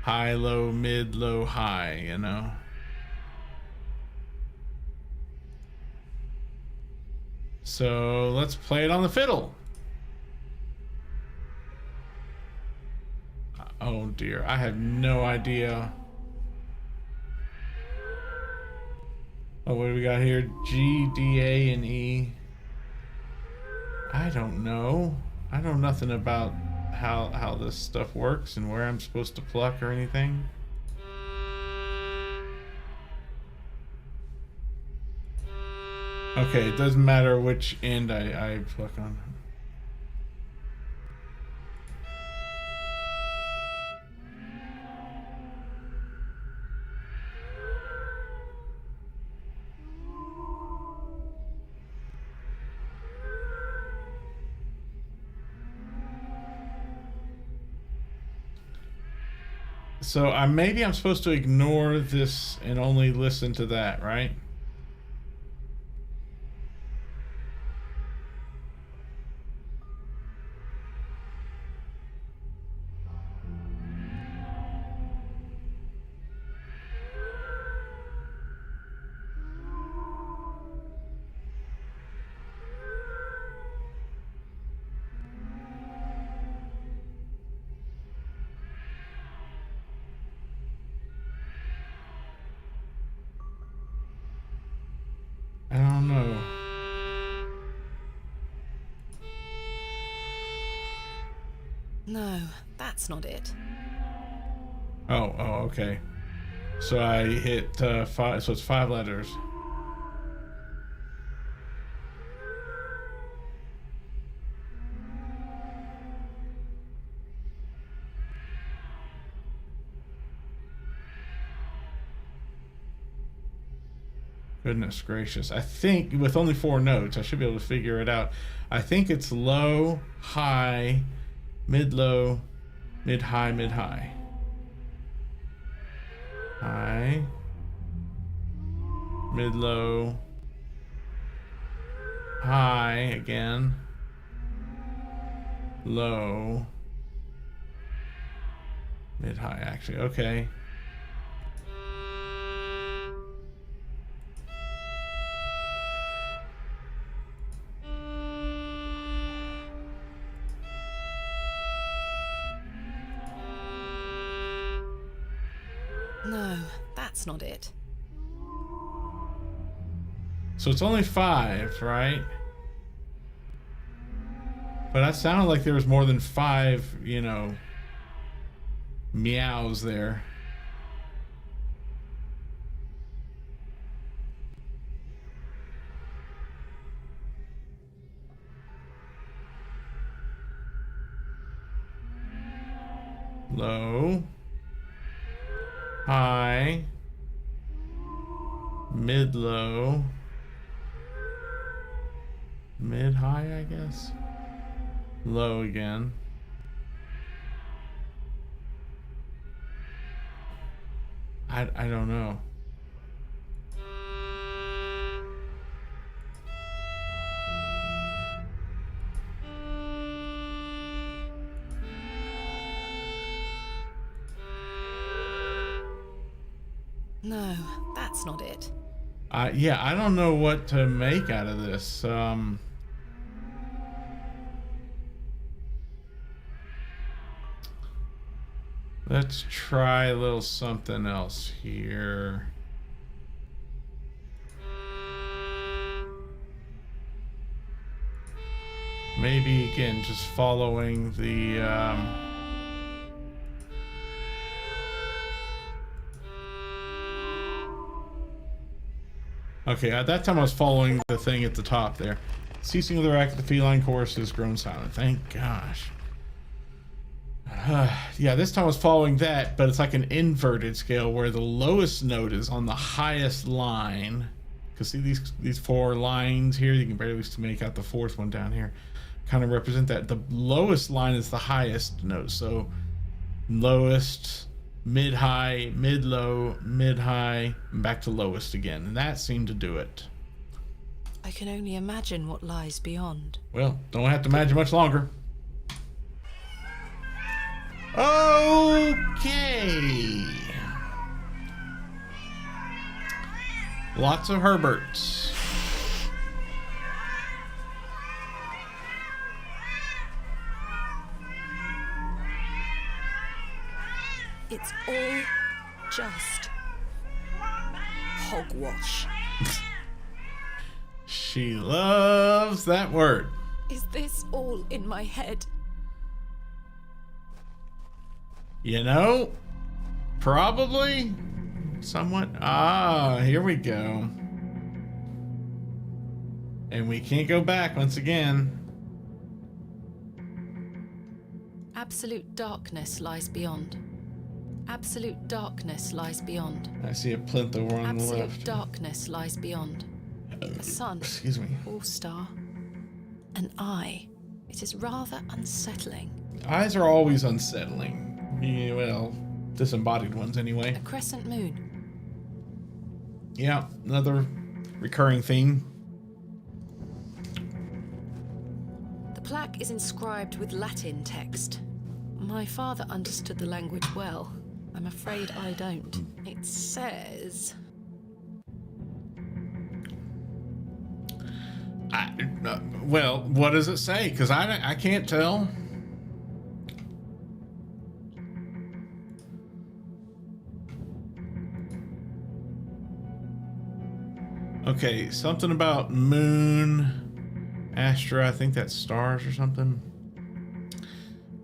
High, low, mid, low, high, you know. So let's play it on the fiddle. Oh dear, I have no idea. Oh, what do we got here? G, D, A, and E. I don't know. I know nothing about how this stuff works and where I'm supposed to pluck or anything. Okay, it doesn't matter which end I pluck on. So maybe I'm supposed to ignore this and only listen to that, right? No, that's not it. Oh, okay. So I hit 5, so it's 5 letters. Goodness gracious. I think with only 4 notes, I should be able to figure it out. I think it's low, high, mid-low, mid-high, mid-high. High, mid-low, high again, low, mid-high actually. Okay. No, that's not it. So it's only 5, right? But that sounded like there was more than 5, you know, meows there. Low, high, mid-low, mid-high, I guess. Low again. I don't know. No, that's not it. Yeah, I don't know what to make out of this. Let's try a little something else here. Maybe again, just following the okay, at that time I was following the thing at the top there. Ceasing of the racket, the feline chorus has grown silent. Thank gosh. Yeah, this time I was following that, but it's like an inverted scale where the lowest note is on the highest line. Because see these 4 lines here, you can barely make out the 4th one down here. Kind of represent that. The lowest line is the highest note. So lowest, mid-high, mid-low, mid-high, and back to lowest again. And that seemed to do it. I can only imagine what lies beyond. Well, don't have to imagine much longer. Okay. Lots of Herberts. It's all just hogwash. She loves that word. Is this all in my head? You know, probably somewhat. Ah, here we go. And we can't go back once again. Absolute darkness lies beyond. Absolute darkness lies beyond. I see a plinth over on the Absolute left. darkness lies beyond. A sun. Excuse me. All-star. An eye. It is rather unsettling. Eyes are always unsettling. Yeah, well, disembodied ones anyway. A crescent moon. Yeah, another recurring theme. The plaque is inscribed with Latin text. My father understood the language well. I'm afraid I don't. It says... Well, what does it say? Because I can't tell. Okay, something about moon, Astra. I think that's stars or something.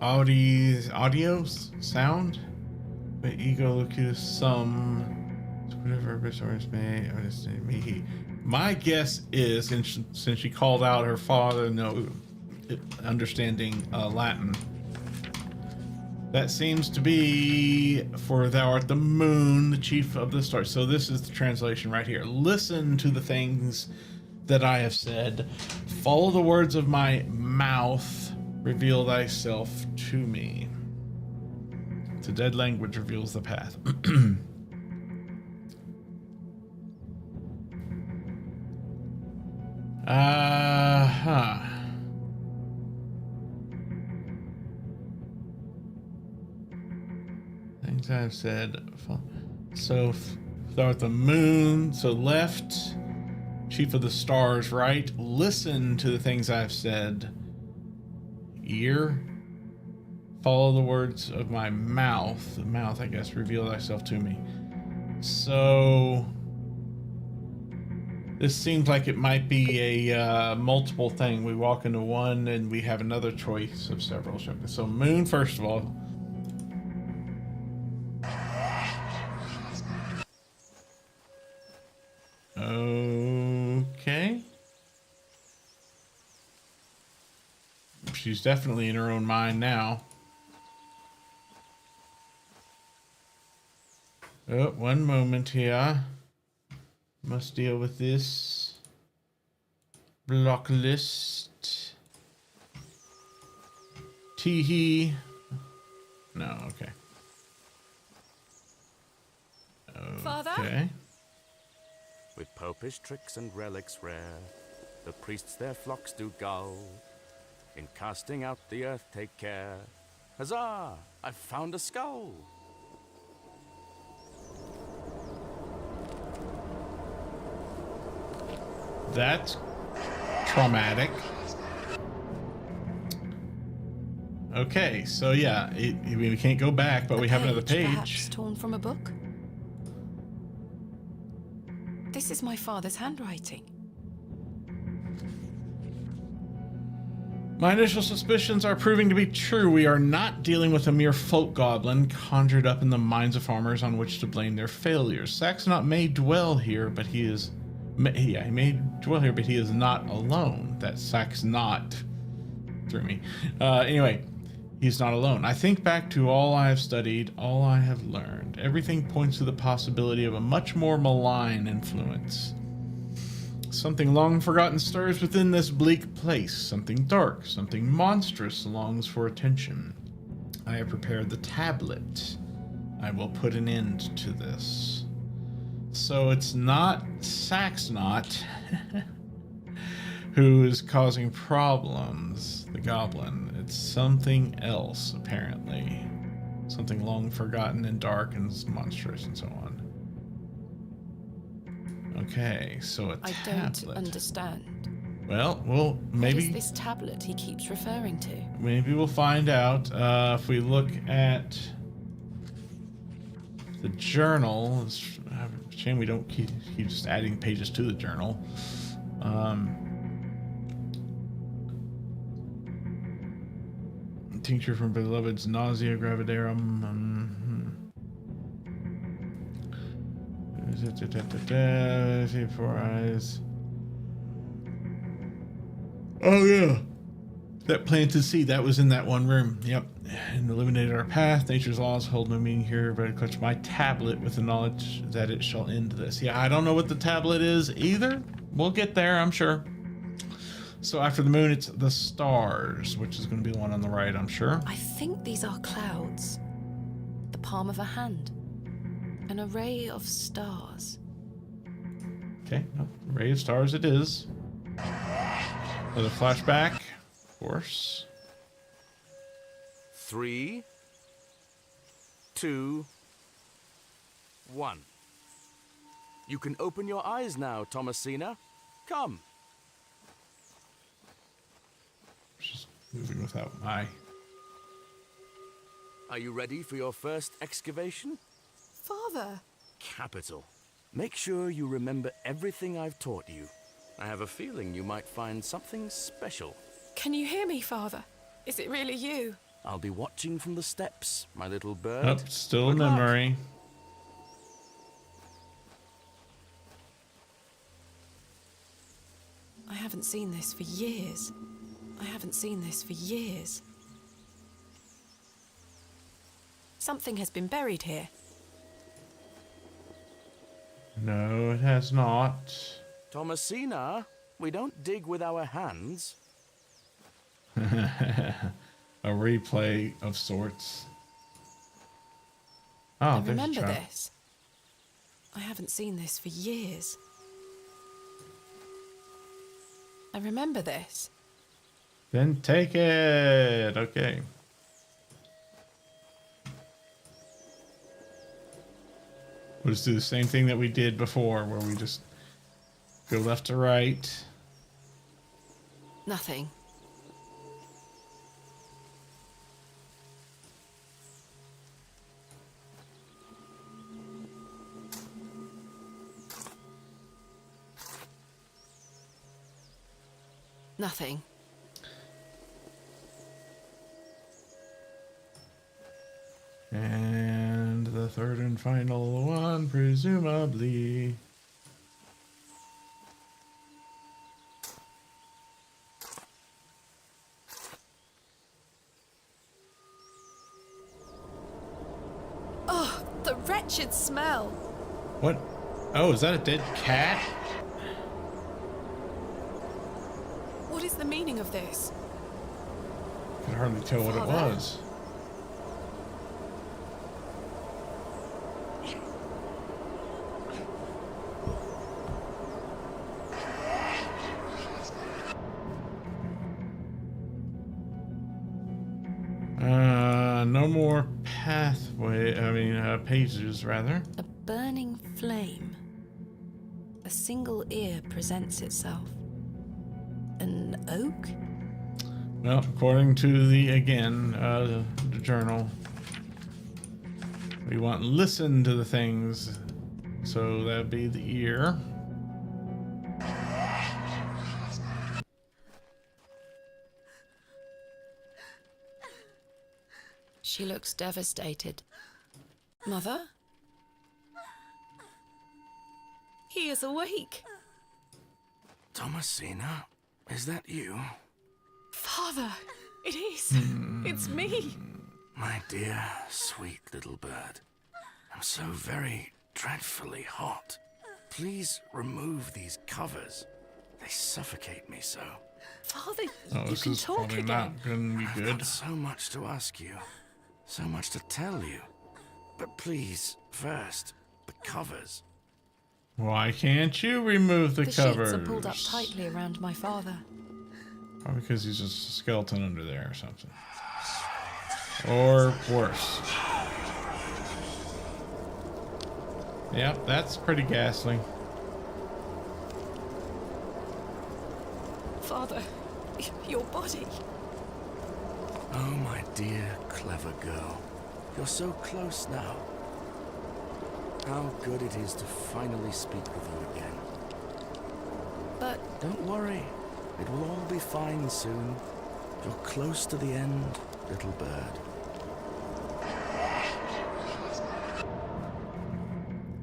audio sound, but ego locutus some, whatever resource may understand me. He. My guess is, since she called out her father, understanding Latin, that seems to be for thou art the moon, the chief of the stars. So this is the translation right here. Listen to the things that I have said. Follow the words of my mouth. Reveal thyself to me. The dead language reveals the path. Things I've said. So, thou art the moon. So left. Chief of the stars, right? Listen to the things I've said. Ear. Follow the words of my mouth. The mouth, I guess, reveal thyself to me. So this seems like it might be a multiple thing. We walk into one and we have another choice of several. So moon, first of all. Okay. She's definitely in her own mind now. Oh, one moment here. Must deal with this. Block list. Teehee. No, okay. Father? Okay. With popish tricks and relics rare, the priests their flocks do gull. In casting out the earth take care. Huzzah! I've found a skull! That's traumatic. Okay, so yeah, we can't go back, but we have another page. Perhaps torn from a book? This is my father's handwriting. My initial suspicions are proving to be true. We are not dealing with a mere folk goblin conjured up in the minds of farmers on which to blame their failures. Saxonot may dwell here, but he is... he may dwell here, but he is not alone. That Saxonot threw me. Anyway, he's not alone. I think back to all I have studied, all I have learned. Everything points to the possibility of a much more malign influence. Something long forgotten stirs within this bleak place. Something dark, something monstrous longs for attention. I have prepared the tablet. I will put an end to this. So it's not Saxonot who is causing problems, the goblin. It's something else, apparently. Something long forgotten and dark and monstrous and so on. Okay, so a tablet. I don't understand. Well, maybe... What is this tablet he keeps referring to? Maybe we'll find out. If we look at the journal, it's a shame we don't keep just adding pages to the journal. Tincture from beloved's nausea gravidarum. See 4 eyes. Oh yeah, that planted seed that was in that one room. Yep, and eliminated our path. Nature's laws hold no meaning here, but I clutch my tablet with the knowledge that it shall end this. Yeah, I don't know what the tablet is either. We'll get there, I'm sure. So after the moon, it's the stars, which is going to be the one on the right, I'm sure. I think these are clouds. The palm of a hand. An array of stars. Okay, array of stars it is. Another flashback, of course. 3, 2, 1. You can open your eyes now, Thomasina. Come. Just moving without an eye. Are you ready for your first excavation? Father! Capital. Make sure you remember everything I've taught you. I have a feeling you might find something special. Can you hear me, Father? Is it really you? I'll be watching from the steps, my little bird. Oh, still a Good luck. memory. I haven't seen this for years. I haven't seen this for years. Something has been buried here. No, it has not. Thomasina, we don't dig with our hands. A replay of sorts. Oh, I there's a remember trap. this. I haven't seen this for years. I remember this. Then take it. Okay. We'll just do the same thing that we did before, where we just go left to right. Nothing. Nothing. And the third and final one, presumably. Oh, the wretched smell. What? Oh, is that a dead cat? What is the meaning of this? I can hardly tell what it Father? was. No more pages rather. A burning flame. A single ear presents itself. An oak? Well, according to the journal, we want listen to the things, so that'd be the ear. She looks devastated. Mother? He is awake. Thomasina, is that you? Father, it is. It's me. My dear, sweet little bird. I'm so very dreadfully hot. Please remove these covers. They suffocate me so. Father, Oh, you this can is talk probably again. not gonna be I've good. got so much to ask you. So much to tell you. But please, first, the covers. Why can't you remove the The covers? sheets are pulled up tightly around my father. Probably because he's just a skeleton under there or something. Or worse. Yep, that's pretty ghastly. Father, your body. Oh, my dear, clever girl. You're so close now. How good it is to finally speak with you again. But Don't worry. It will all be fine soon. You're close to the end, little bird.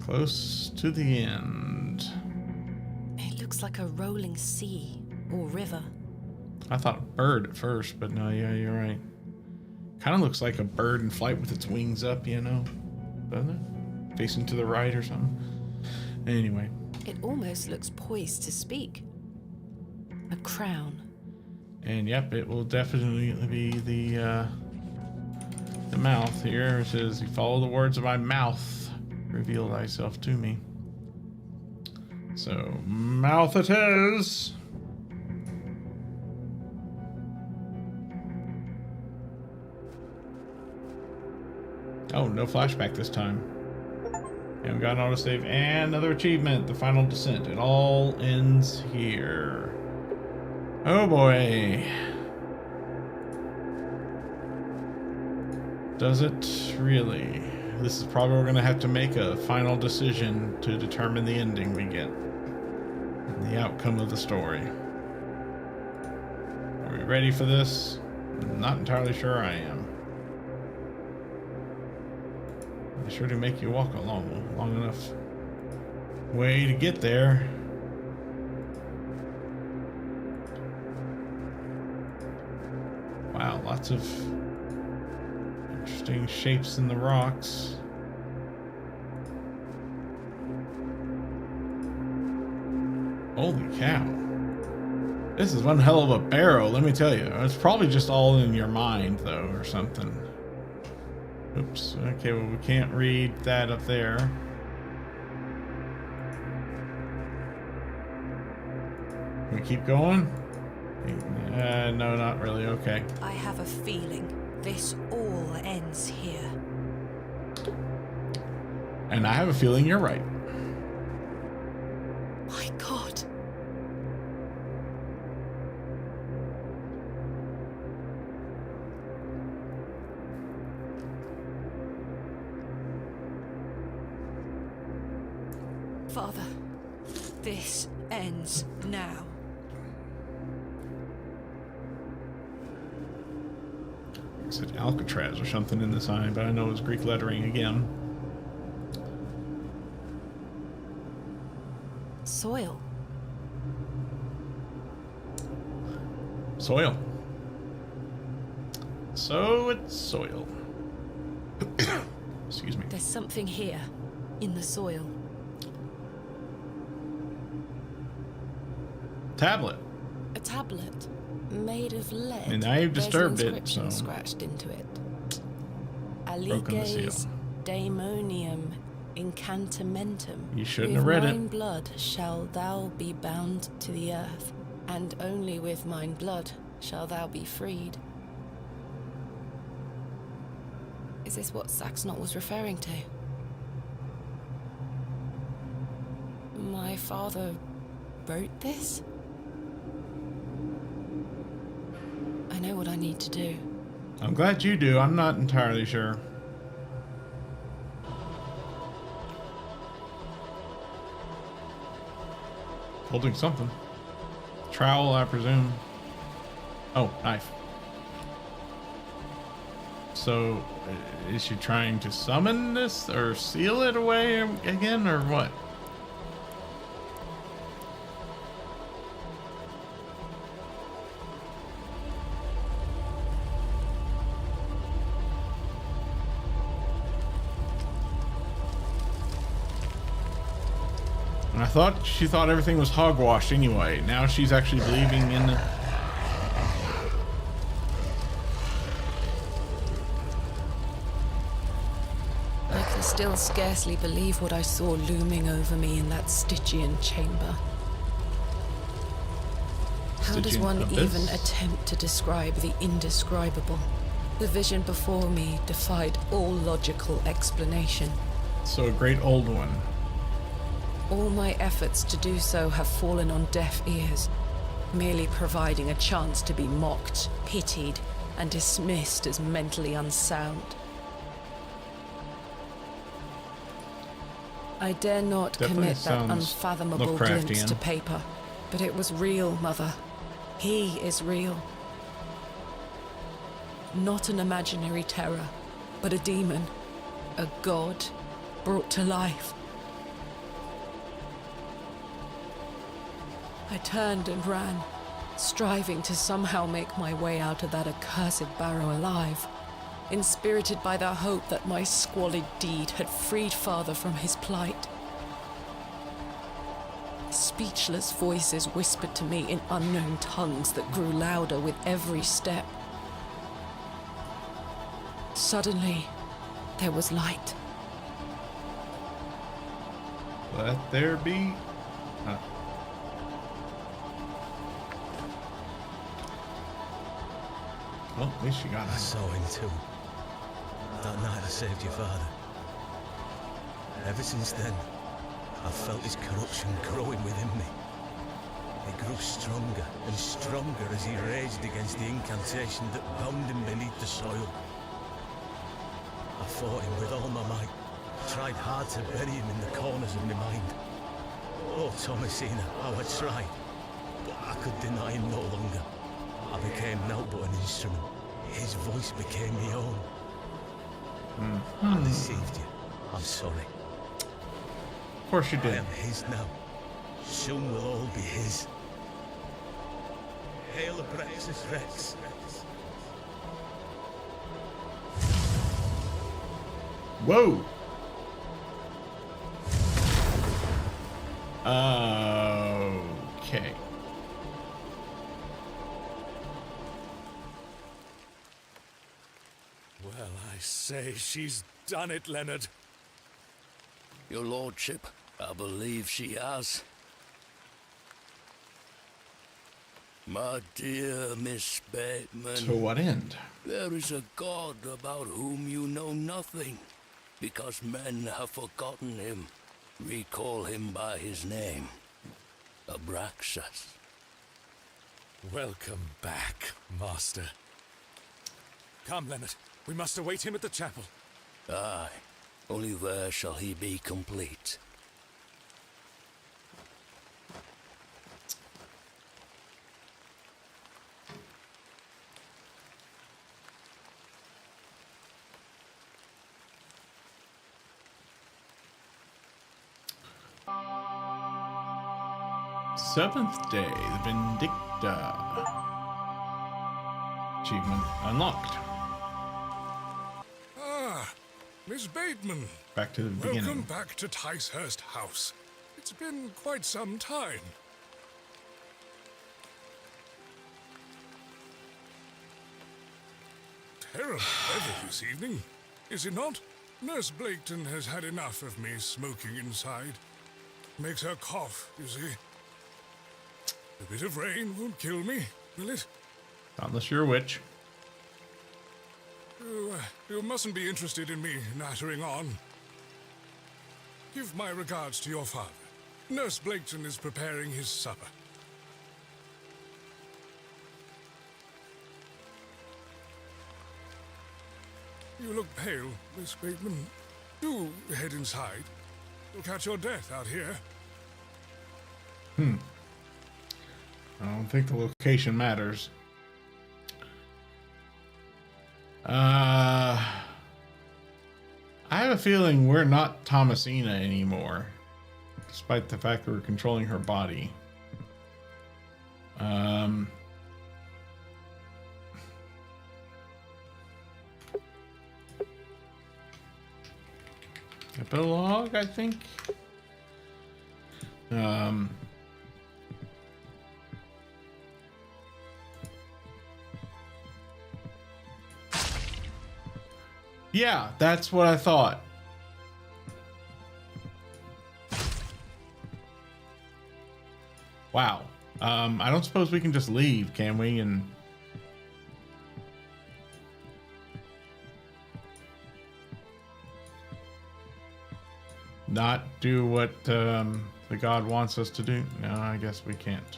Close to the end. it looks like a rolling sea or river. I thought bird at first, but no, yeah, you're right. Kind of looks like a bird in flight with its wings up, you know? Doesn't it? Facing to the right or something. Anyway. It almost looks poised to speak. A crown. And yep, it will definitely be the mouth here. It says, "You follow the words of my mouth, reveal thyself to me." So, mouth it is. Oh, no flashback this time. And we got an autosave and another achievement, the final descent. It all ends here. Oh boy. Does it really? This is probably where we're gonna have to make a final decision to determine the ending we get. And the outcome of the story. Are we ready for this? I'm not entirely sure I am. They sure do make you walk a long enough way to get there. Wow, lots of interesting shapes in the rocks. Holy cow. This is one hell of a barrow, let me tell you. It's probably just all in your mind, though, or something. Oops. Okay, well, we can't read that up there. Can we keep going? No, not really. Okay. I have a feeling this all ends here. And I have a feeling you're right. My God. Father, this ends now. I said Alcatraz or something in the sign, but I know it's Greek lettering again. Soil. Soil. So it's soil. Excuse me. There's something here, in the soil. Tablet. A tablet made of lead. And now you've disturbed There's an it, inscription so scratched into it. broken the seal. Aliges daemonium incantamentum. You shouldn't have read it. With mine blood shall thou be bound to the earth, and only with mine blood shall thou be freed. Is this what Saxnot was referring to? My father wrote this? I know what I need to do. I'm glad you do. I'm not entirely sure. Holding something. Trowel, I presume. Oh, knife. So, is she trying to summon this or seal it away again, or what? And I thought she thought everything was hogwash anyway. Now she's actually believing in the... I can still scarcely believe what I saw looming over me in that Stygian chamber. How does Stygian one abyss? even attempt to describe the indescribable? The vision before me defied all logical explanation. So a great old one. All my efforts to do so have fallen on deaf ears, merely providing a chance to be mocked, pitied, and dismissed as mentally unsound. I dare not Definitely commit that sounds unfathomable glimpse Lovecraftian. to paper, but it was real, Mother. He is real. Not an imaginary terror, but a demon, a god brought to life. I turned and ran, striving to somehow make my way out of that accursed barrow alive, inspirited by the hope that my squalid deed had freed Father from his plight. Speechless voices whispered to me in unknown tongues that grew louder with every step. Suddenly, there was light. Let there be... Well, at least you got I it. saw him too. That night I saved your father. Ever since then, I've felt his corruption growing within me. It grew stronger and stronger as he raged against the incantation that bound him beneath the soil. I fought him with all my might, tried hard to bury him in the corners of my mind. Oh, Thomasina, how I tried, but I could deny him no longer. I became naught but an instrument. His voice became my own. I deceived you. I'm sorry. Of course you I did. am his now. Soon we'll all be his. Hail Abraxas Rex. Whoa. Okay. Well, I say, she's done it, Leonard. Your lordship, I believe she has. My dear Miss Bateman, To what end? there is a god about whom you know nothing, because men have forgotten him. Recall him by his name, Abraxas. Welcome back, Master. Come, Leonard. We must await him at the chapel. Aye, only there shall he be complete. Seventh day, the Vindicta. Achievement unlocked. Ah, Miss Bateman. Back to the Welcome beginning. back to Ticehurst House. It's been quite some time. Terrible weather this evening, is it not? Nurse Blaketon has had enough of me smoking inside. Makes her cough, you see. A bit of rain won't kill me, will it? Not unless you're a witch. You mustn't be interested in me nattering on. Give my regards to your father. Nurse Blaketon is preparing his supper. You look pale, Miss Bateman. Do head inside. You'll catch your death out here. I don't think the location matters. I have a feeling we're not Thomasina anymore, despite the fact that we're controlling her body. Epilogue, I think. Yeah, that's what I thought. Wow. I don't suppose we can just leave, can we? And not do what the god wants us to do? No, I guess we can't.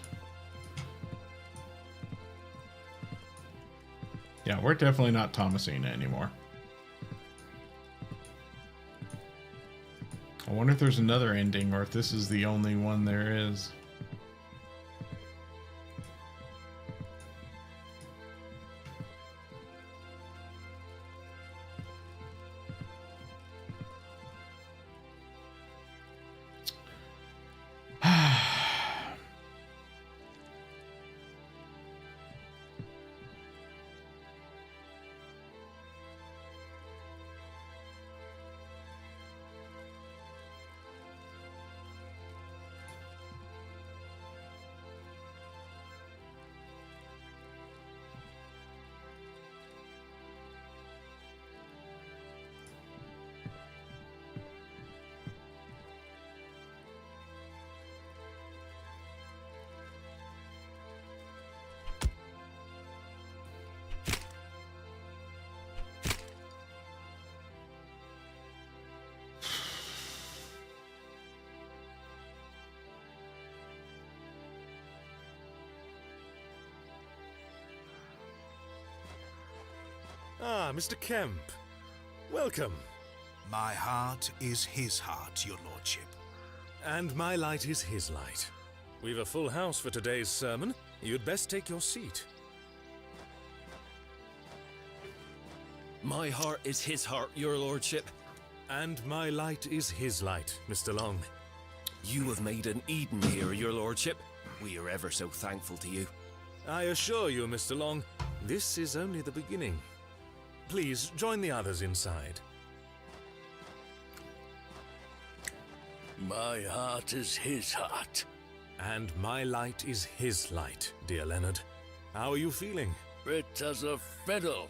Yeah, we're definitely not Thomasina anymore. I wonder if there's another ending or if this is the only one there is. Ah, Mr. Kemp. Welcome. My heart is his heart, your lordship. And my light is his light. We've a full house for today's sermon. You'd best take your seat. My heart is his heart, your lordship. And my light is his light, Mr. Long. You have made an Eden here, your lordship. We are ever so thankful to you. I assure you, Mr. Long, this is only the beginning. Please join the others inside. My heart is his heart. And my light is his light, dear Leonard. How are you feeling? Fit as a fiddle.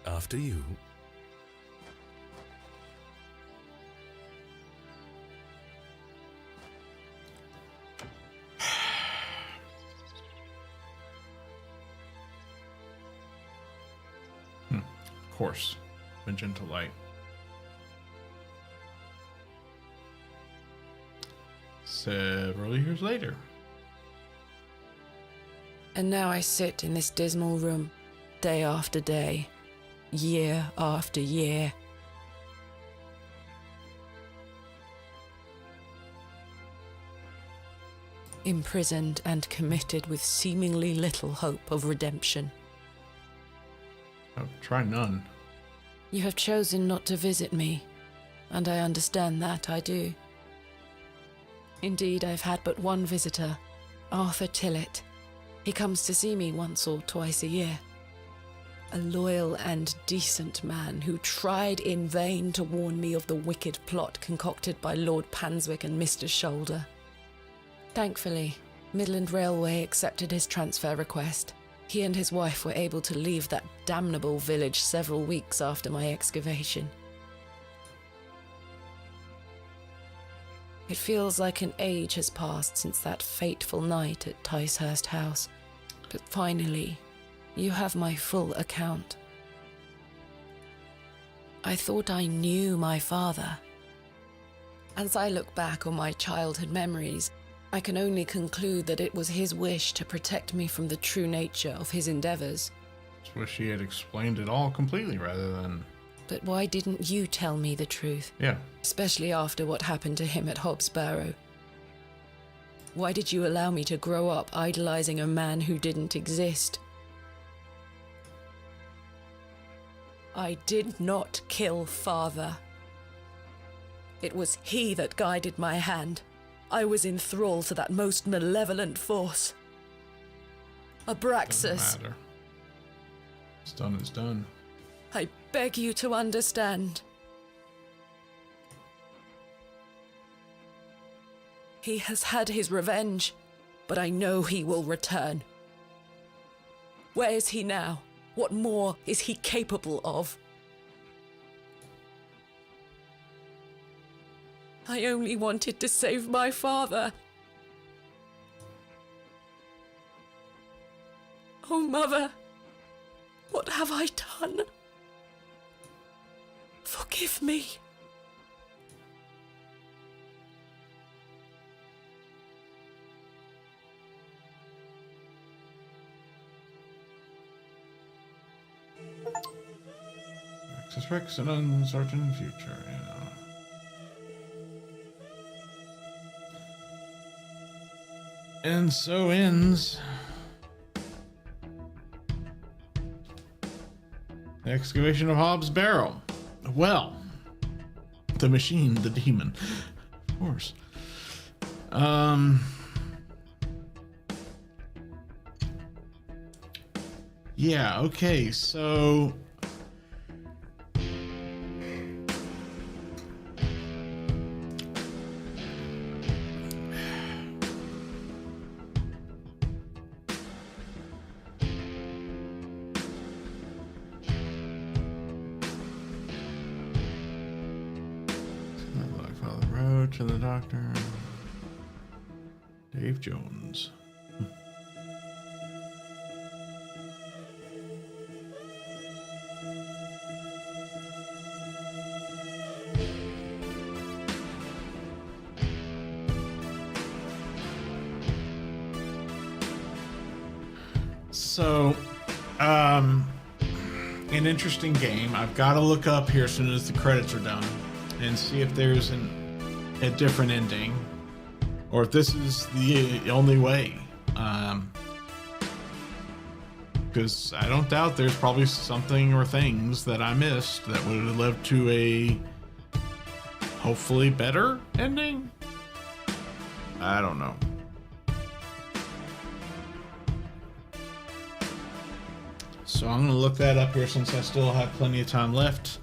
After you. Of course, magenta light. Several years later. And now I sit in this dismal room, day after day, year after year. Imprisoned and committed with seemingly little hope of redemption. Oh, try none. You have chosen not to visit me, and I understand that, I do. Indeed, I've had but one visitor, Arthur Tillett. He comes to see me once or twice a year. A loyal and decent man who tried in vain to warn me of the wicked plot concocted by Lord Panswick and Mr. Shoulder. Thankfully, Midland Railway accepted his transfer request. He and his wife were able to leave that damnable village several weeks after my excavation. It feels like an age has passed since that fateful night at Ticehurst House, but finally, you have my full account. I thought I knew my father. As I look back on my childhood memories, I can only conclude that it was his wish to protect me from the true nature of his endeavors. Just wish he had explained it all completely rather than... But why didn't you tell me the truth? Yeah. Especially after what happened to him at Hobbs Barrow. Why did you allow me to grow up idolizing a man who didn't exist? I did not kill father. It was he that guided my hand. I was in thrall to that most malevolent force. Abraxas. Doesn't matter. It's done, it's done. I beg you to understand. He has had his revenge, but I know he will return. Where is he now? What more is he capable of? I only wanted to save my father. Oh, Mother, what have I done? Forgive me. Access Rex, an uncertain future, yeah. And so ends the excavation of Hobbs Barrow. Well, the machine, the demon, of course. Yeah, okay, so to the doctor. Dave Jones. So, an interesting game. I've got to look up here as soon as the credits are done and see if there's a different ending or if this is the only way. because I don't doubt there's probably something or things that I missed that would have led to a hopefully better ending. I don't know. So I'm gonna look that up here since I still have plenty of time left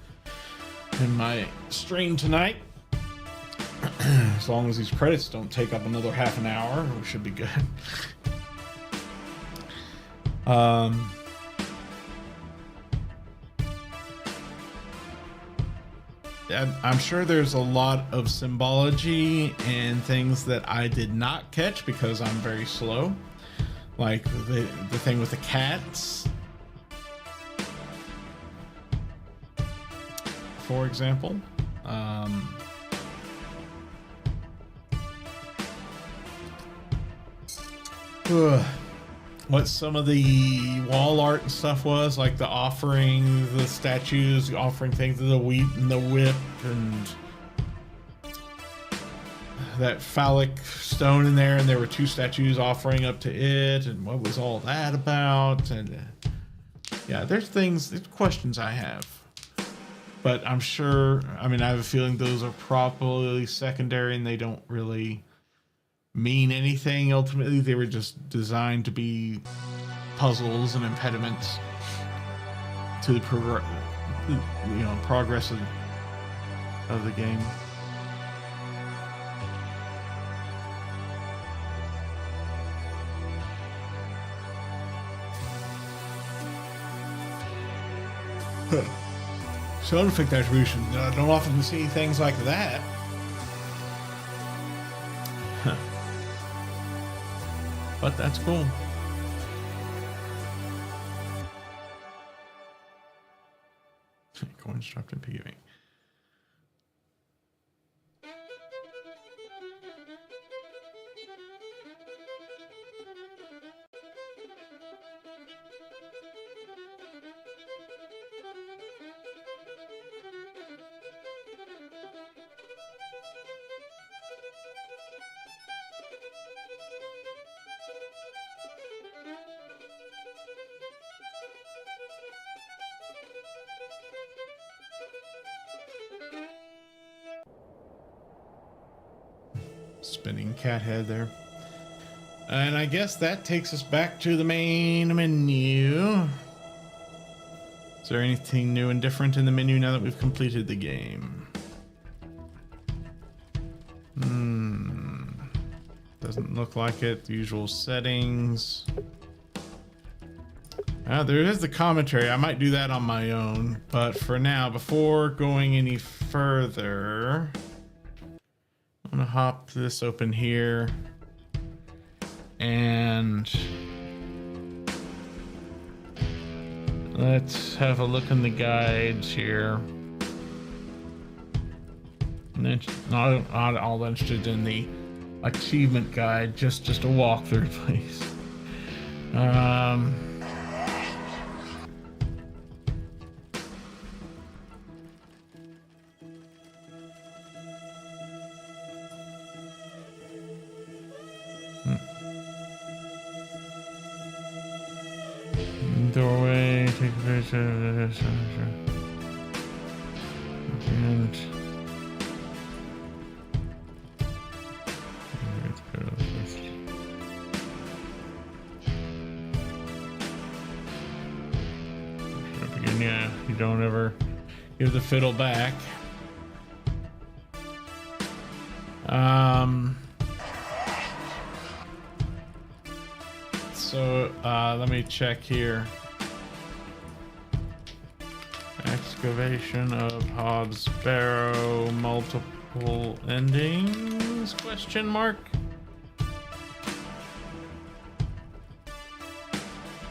in my stream tonight. As long as these credits don't take up another half an hour, we should be good. I'm sure there's a lot of symbology and things that I did not catch because I'm very slow. Like the thing with the cats, for example. What some of the wall art and stuff was, like the offering, the statues offering things to the wheat and the whip, and that phallic stone in there, and there were two statues offering up to it, and what was all that about? And yeah, there's questions I have, but I'm sure, I mean, I have a feeling those are probably secondary and they don't really mean anything. Ultimately, they were just designed to be puzzles and impediments to the progress of the game. Sound effect attribution. I don't often see things like that. But that's cool. Coins dropped in piggy bank. Spinning cat head there. And I guess that takes us back to the main menu. Is there anything new and different in the menu now that we've completed the game? Doesn't look like it. The usual settings. There is the commentary. I might do that on my own. But for now, before going any further, I'm gonna hop this open here and let's have a look in the guides here. Not all interested in the achievement guide, just a walkthrough, please. Doorway, take a picture of this. And yeah, you don't ever give the fiddle back. So let me check here. Excavation of Hobbs Barrow, multiple endings? Question mark.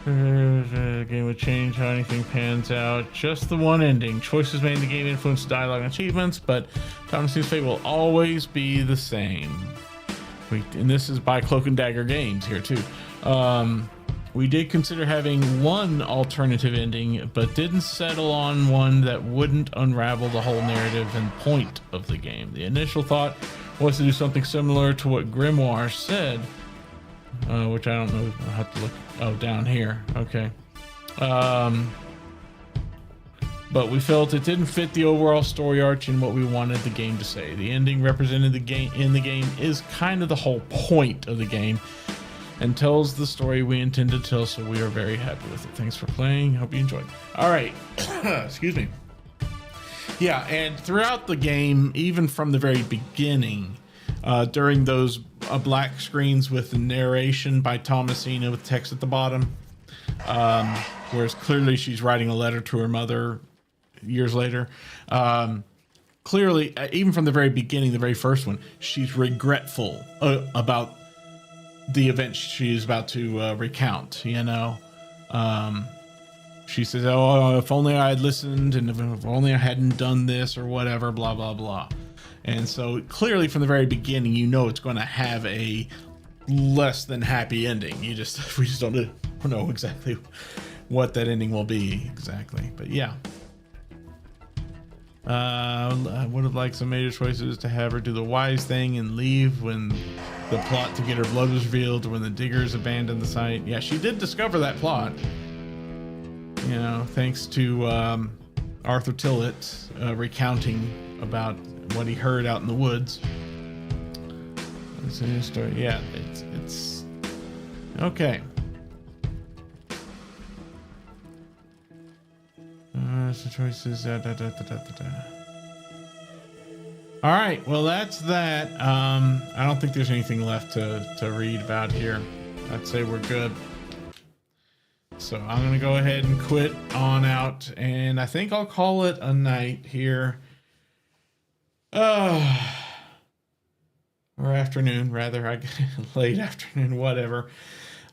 The game would change how anything pans out. Just the one ending. Choices made in the game influence dialogue and achievements, but Thomas's fate will always be the same. And this is by Cloak and Dagger Games here too. We did consider having one alternative ending, but didn't settle on one that wouldn't unravel the whole narrative and point of the game. The initial thought was to do something similar to what Grimoire said, which I don't know. I'll have to look. Oh, down here. Okay. But we felt it didn't fit the overall story arc and what we wanted the game to say. The ending represented the game in the game is kind of the whole point of the game and tells the story we intended to tell, so we are very happy with it. Thanks for playing. Hope you enjoyed. All right. Excuse me. Yeah, and throughout the game, even from the very beginning, during those black screens with the narration by Thomasina with text at the bottom, whereas clearly she's writing a letter to her mother years later. Clearly, even from the very beginning, the very first one, she's regretful about the event she's about to recount, you know. She says, oh, if only I had listened, and if only I hadn't done this or whatever, blah, blah, blah. And so clearly from the very beginning, you know it's going to have a less than happy ending. We just don't know exactly what that ending will be exactly. But yeah. I would have liked some major choices to have her do the wise thing and leave when the plot to get her blood was revealed, or when the diggers abandoned the site. Yeah, she did discover that plot. You know, thanks to Arthur Tillett recounting about what he heard out in the woods. It's a new story. Yeah, it's okay. The choices. All right, well that's that. I don't think there's anything left to read about here. I'd say we're good. So I'm gonna go ahead and quit on out, and I think I'll call it a night here. Or afternoon, rather. Late afternoon, whatever.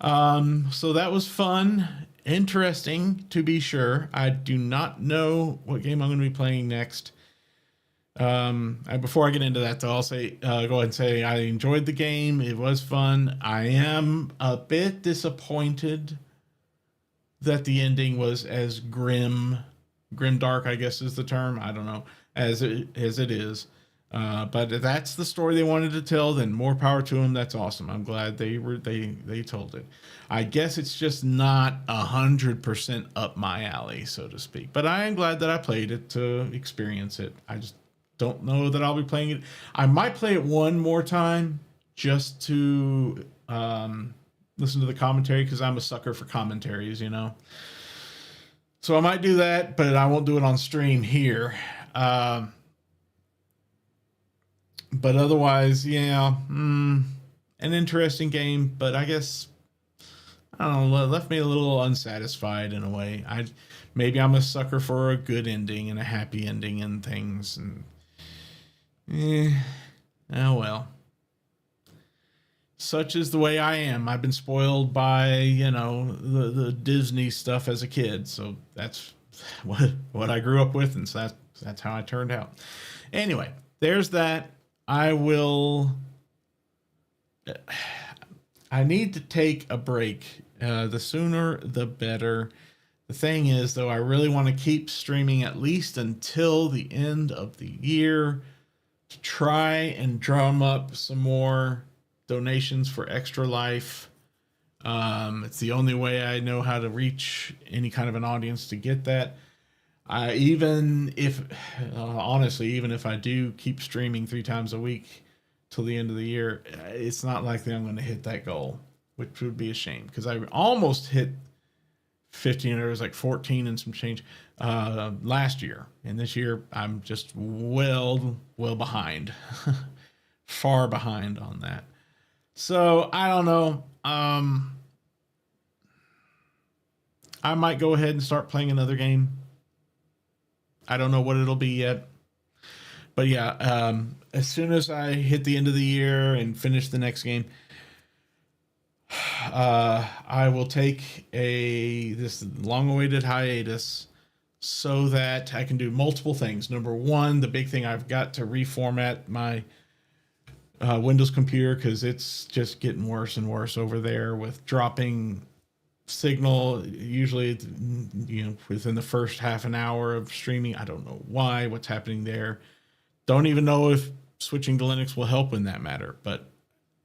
So that was fun. Interesting, to be sure. I do not know what game I'm going to be playing next. Before I get into that, though, I'll say, go ahead and say I enjoyed the game. It was fun. I am a bit disappointed that the ending was as grim dark, I guess is the term. I don't know, as it is. But if that's the story they wanted to tell, then more power to them. That's awesome. I'm glad they told it. I guess it's just not 100% up my alley, so to speak. But I am glad that I played it to experience it. I just don't know that I'll be playing it. I might play it one more time just to listen to the commentary, because I'm a sucker for commentaries, you know. So I might do that, but I won't do it on stream here. But otherwise, yeah, an interesting game, but I guess, I don't know, left me a little unsatisfied in a way. Maybe I'm a sucker for a good ending and a happy ending and things, and oh well. Such is the way I am. I've been spoiled by, you know, the Disney stuff as a kid, so that's what I grew up with, and so that's how I turned out. Anyway, there's that. I need to take a break. The sooner, the better. The thing is, though, I really want to keep streaming at least until the end of the year to try and drum up some more donations for Extra Life. It's the only way I know how to reach any kind of an audience to get that. Even if I do keep streaming 3 times a week till the end of the year, it's not likely I'm going to hit that goal, which would be a shame, because I almost hit 15, or it was like 14 and some change last year, and this year I'm just well behind, far behind on that. So I don't know. I might go ahead and start playing another game. I don't know what it'll be yet, but yeah, as soon as I hit the end of the year and finish the next game, I will take this long-awaited hiatus so that I can do multiple things. Number one, the big thing, I've got to reformat my Windows computer, because it's just getting worse and worse over there with dropping signal, usually, you know, within the first half an hour of streaming. I don't know what's happening there. Don't even know if switching to Linux will help in that matter, but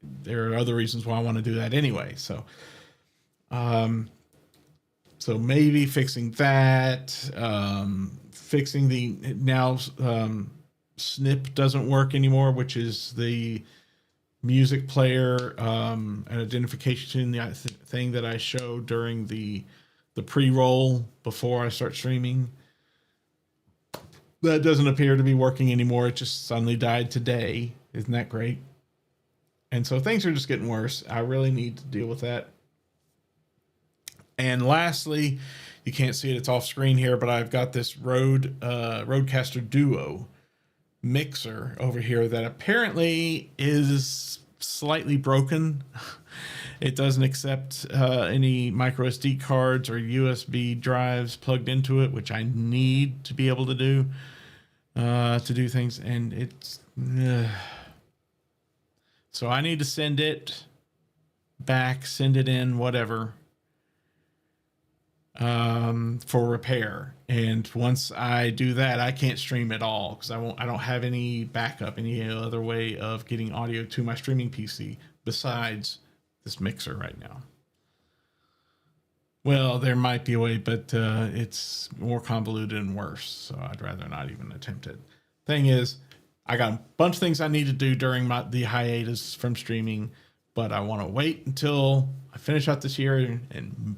there are other reasons why I want to do that anyway. So So maybe fixing that, fixing the now snip doesn't work anymore, which is the music player and identification thing that I showed during the pre-roll before I start streaming. That doesn't appear to be working anymore. It just suddenly died today. Isn't that great? And so things are just getting worse. I really need to deal with that. And lastly, you can't see it, it's off screen here, but I've got this Rodecaster Duo mixer over here that apparently is slightly broken. It doesn't accept any micro SD cards or USB drives plugged into it, which I need to be able to do things. And it's so I need to send it back, send it in, whatever, for repair. And once I do that, I can't stream at all because I don't have any backup, any other way of getting audio to my streaming PC besides this mixer right now. Well, there might be a way, but it's more convoluted and worse, so I'd rather not even attempt it. Thing is, I got a bunch of things I need to do during the hiatus from streaming, but I want to wait until I finish out this year and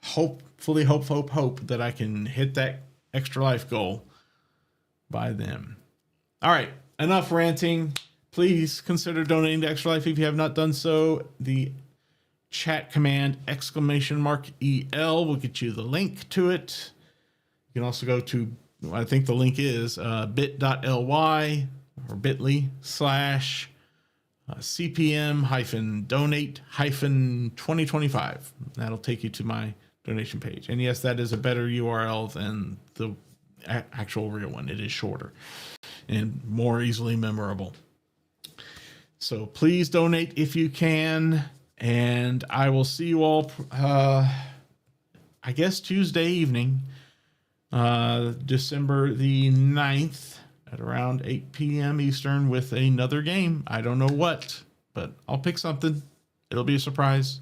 hope that I can hit that extra life goal by then. All right, enough ranting. Please consider donating to Extra Life if you have not done so. The chat command !EL will get you the link to it. You can also go to, I think the link is bit.ly or bit.ly / CPM-donate-2025. That'll take you to my donation page. And yes, that is a better URL than the actual real one. It is shorter and more easily memorable. So please donate if you can. And I will see you all, I guess, Tuesday evening, December the 9th at around 8 p.m. Eastern with another game. I don't know what, but I'll pick something. It'll be a surprise.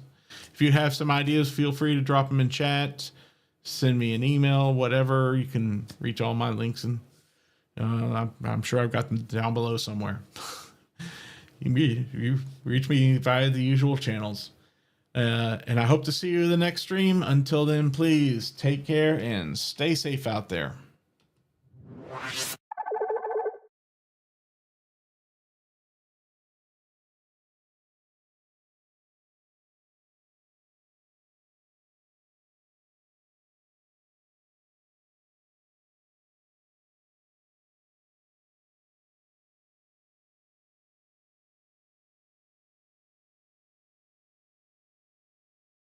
If you have some ideas, feel free to drop them in chat, send me an email, whatever. You can reach all my links, and I'm sure I've got them down below somewhere. You reach me via the usual channels. And I hope to see you in the next stream. Until then, please take care and stay safe out there.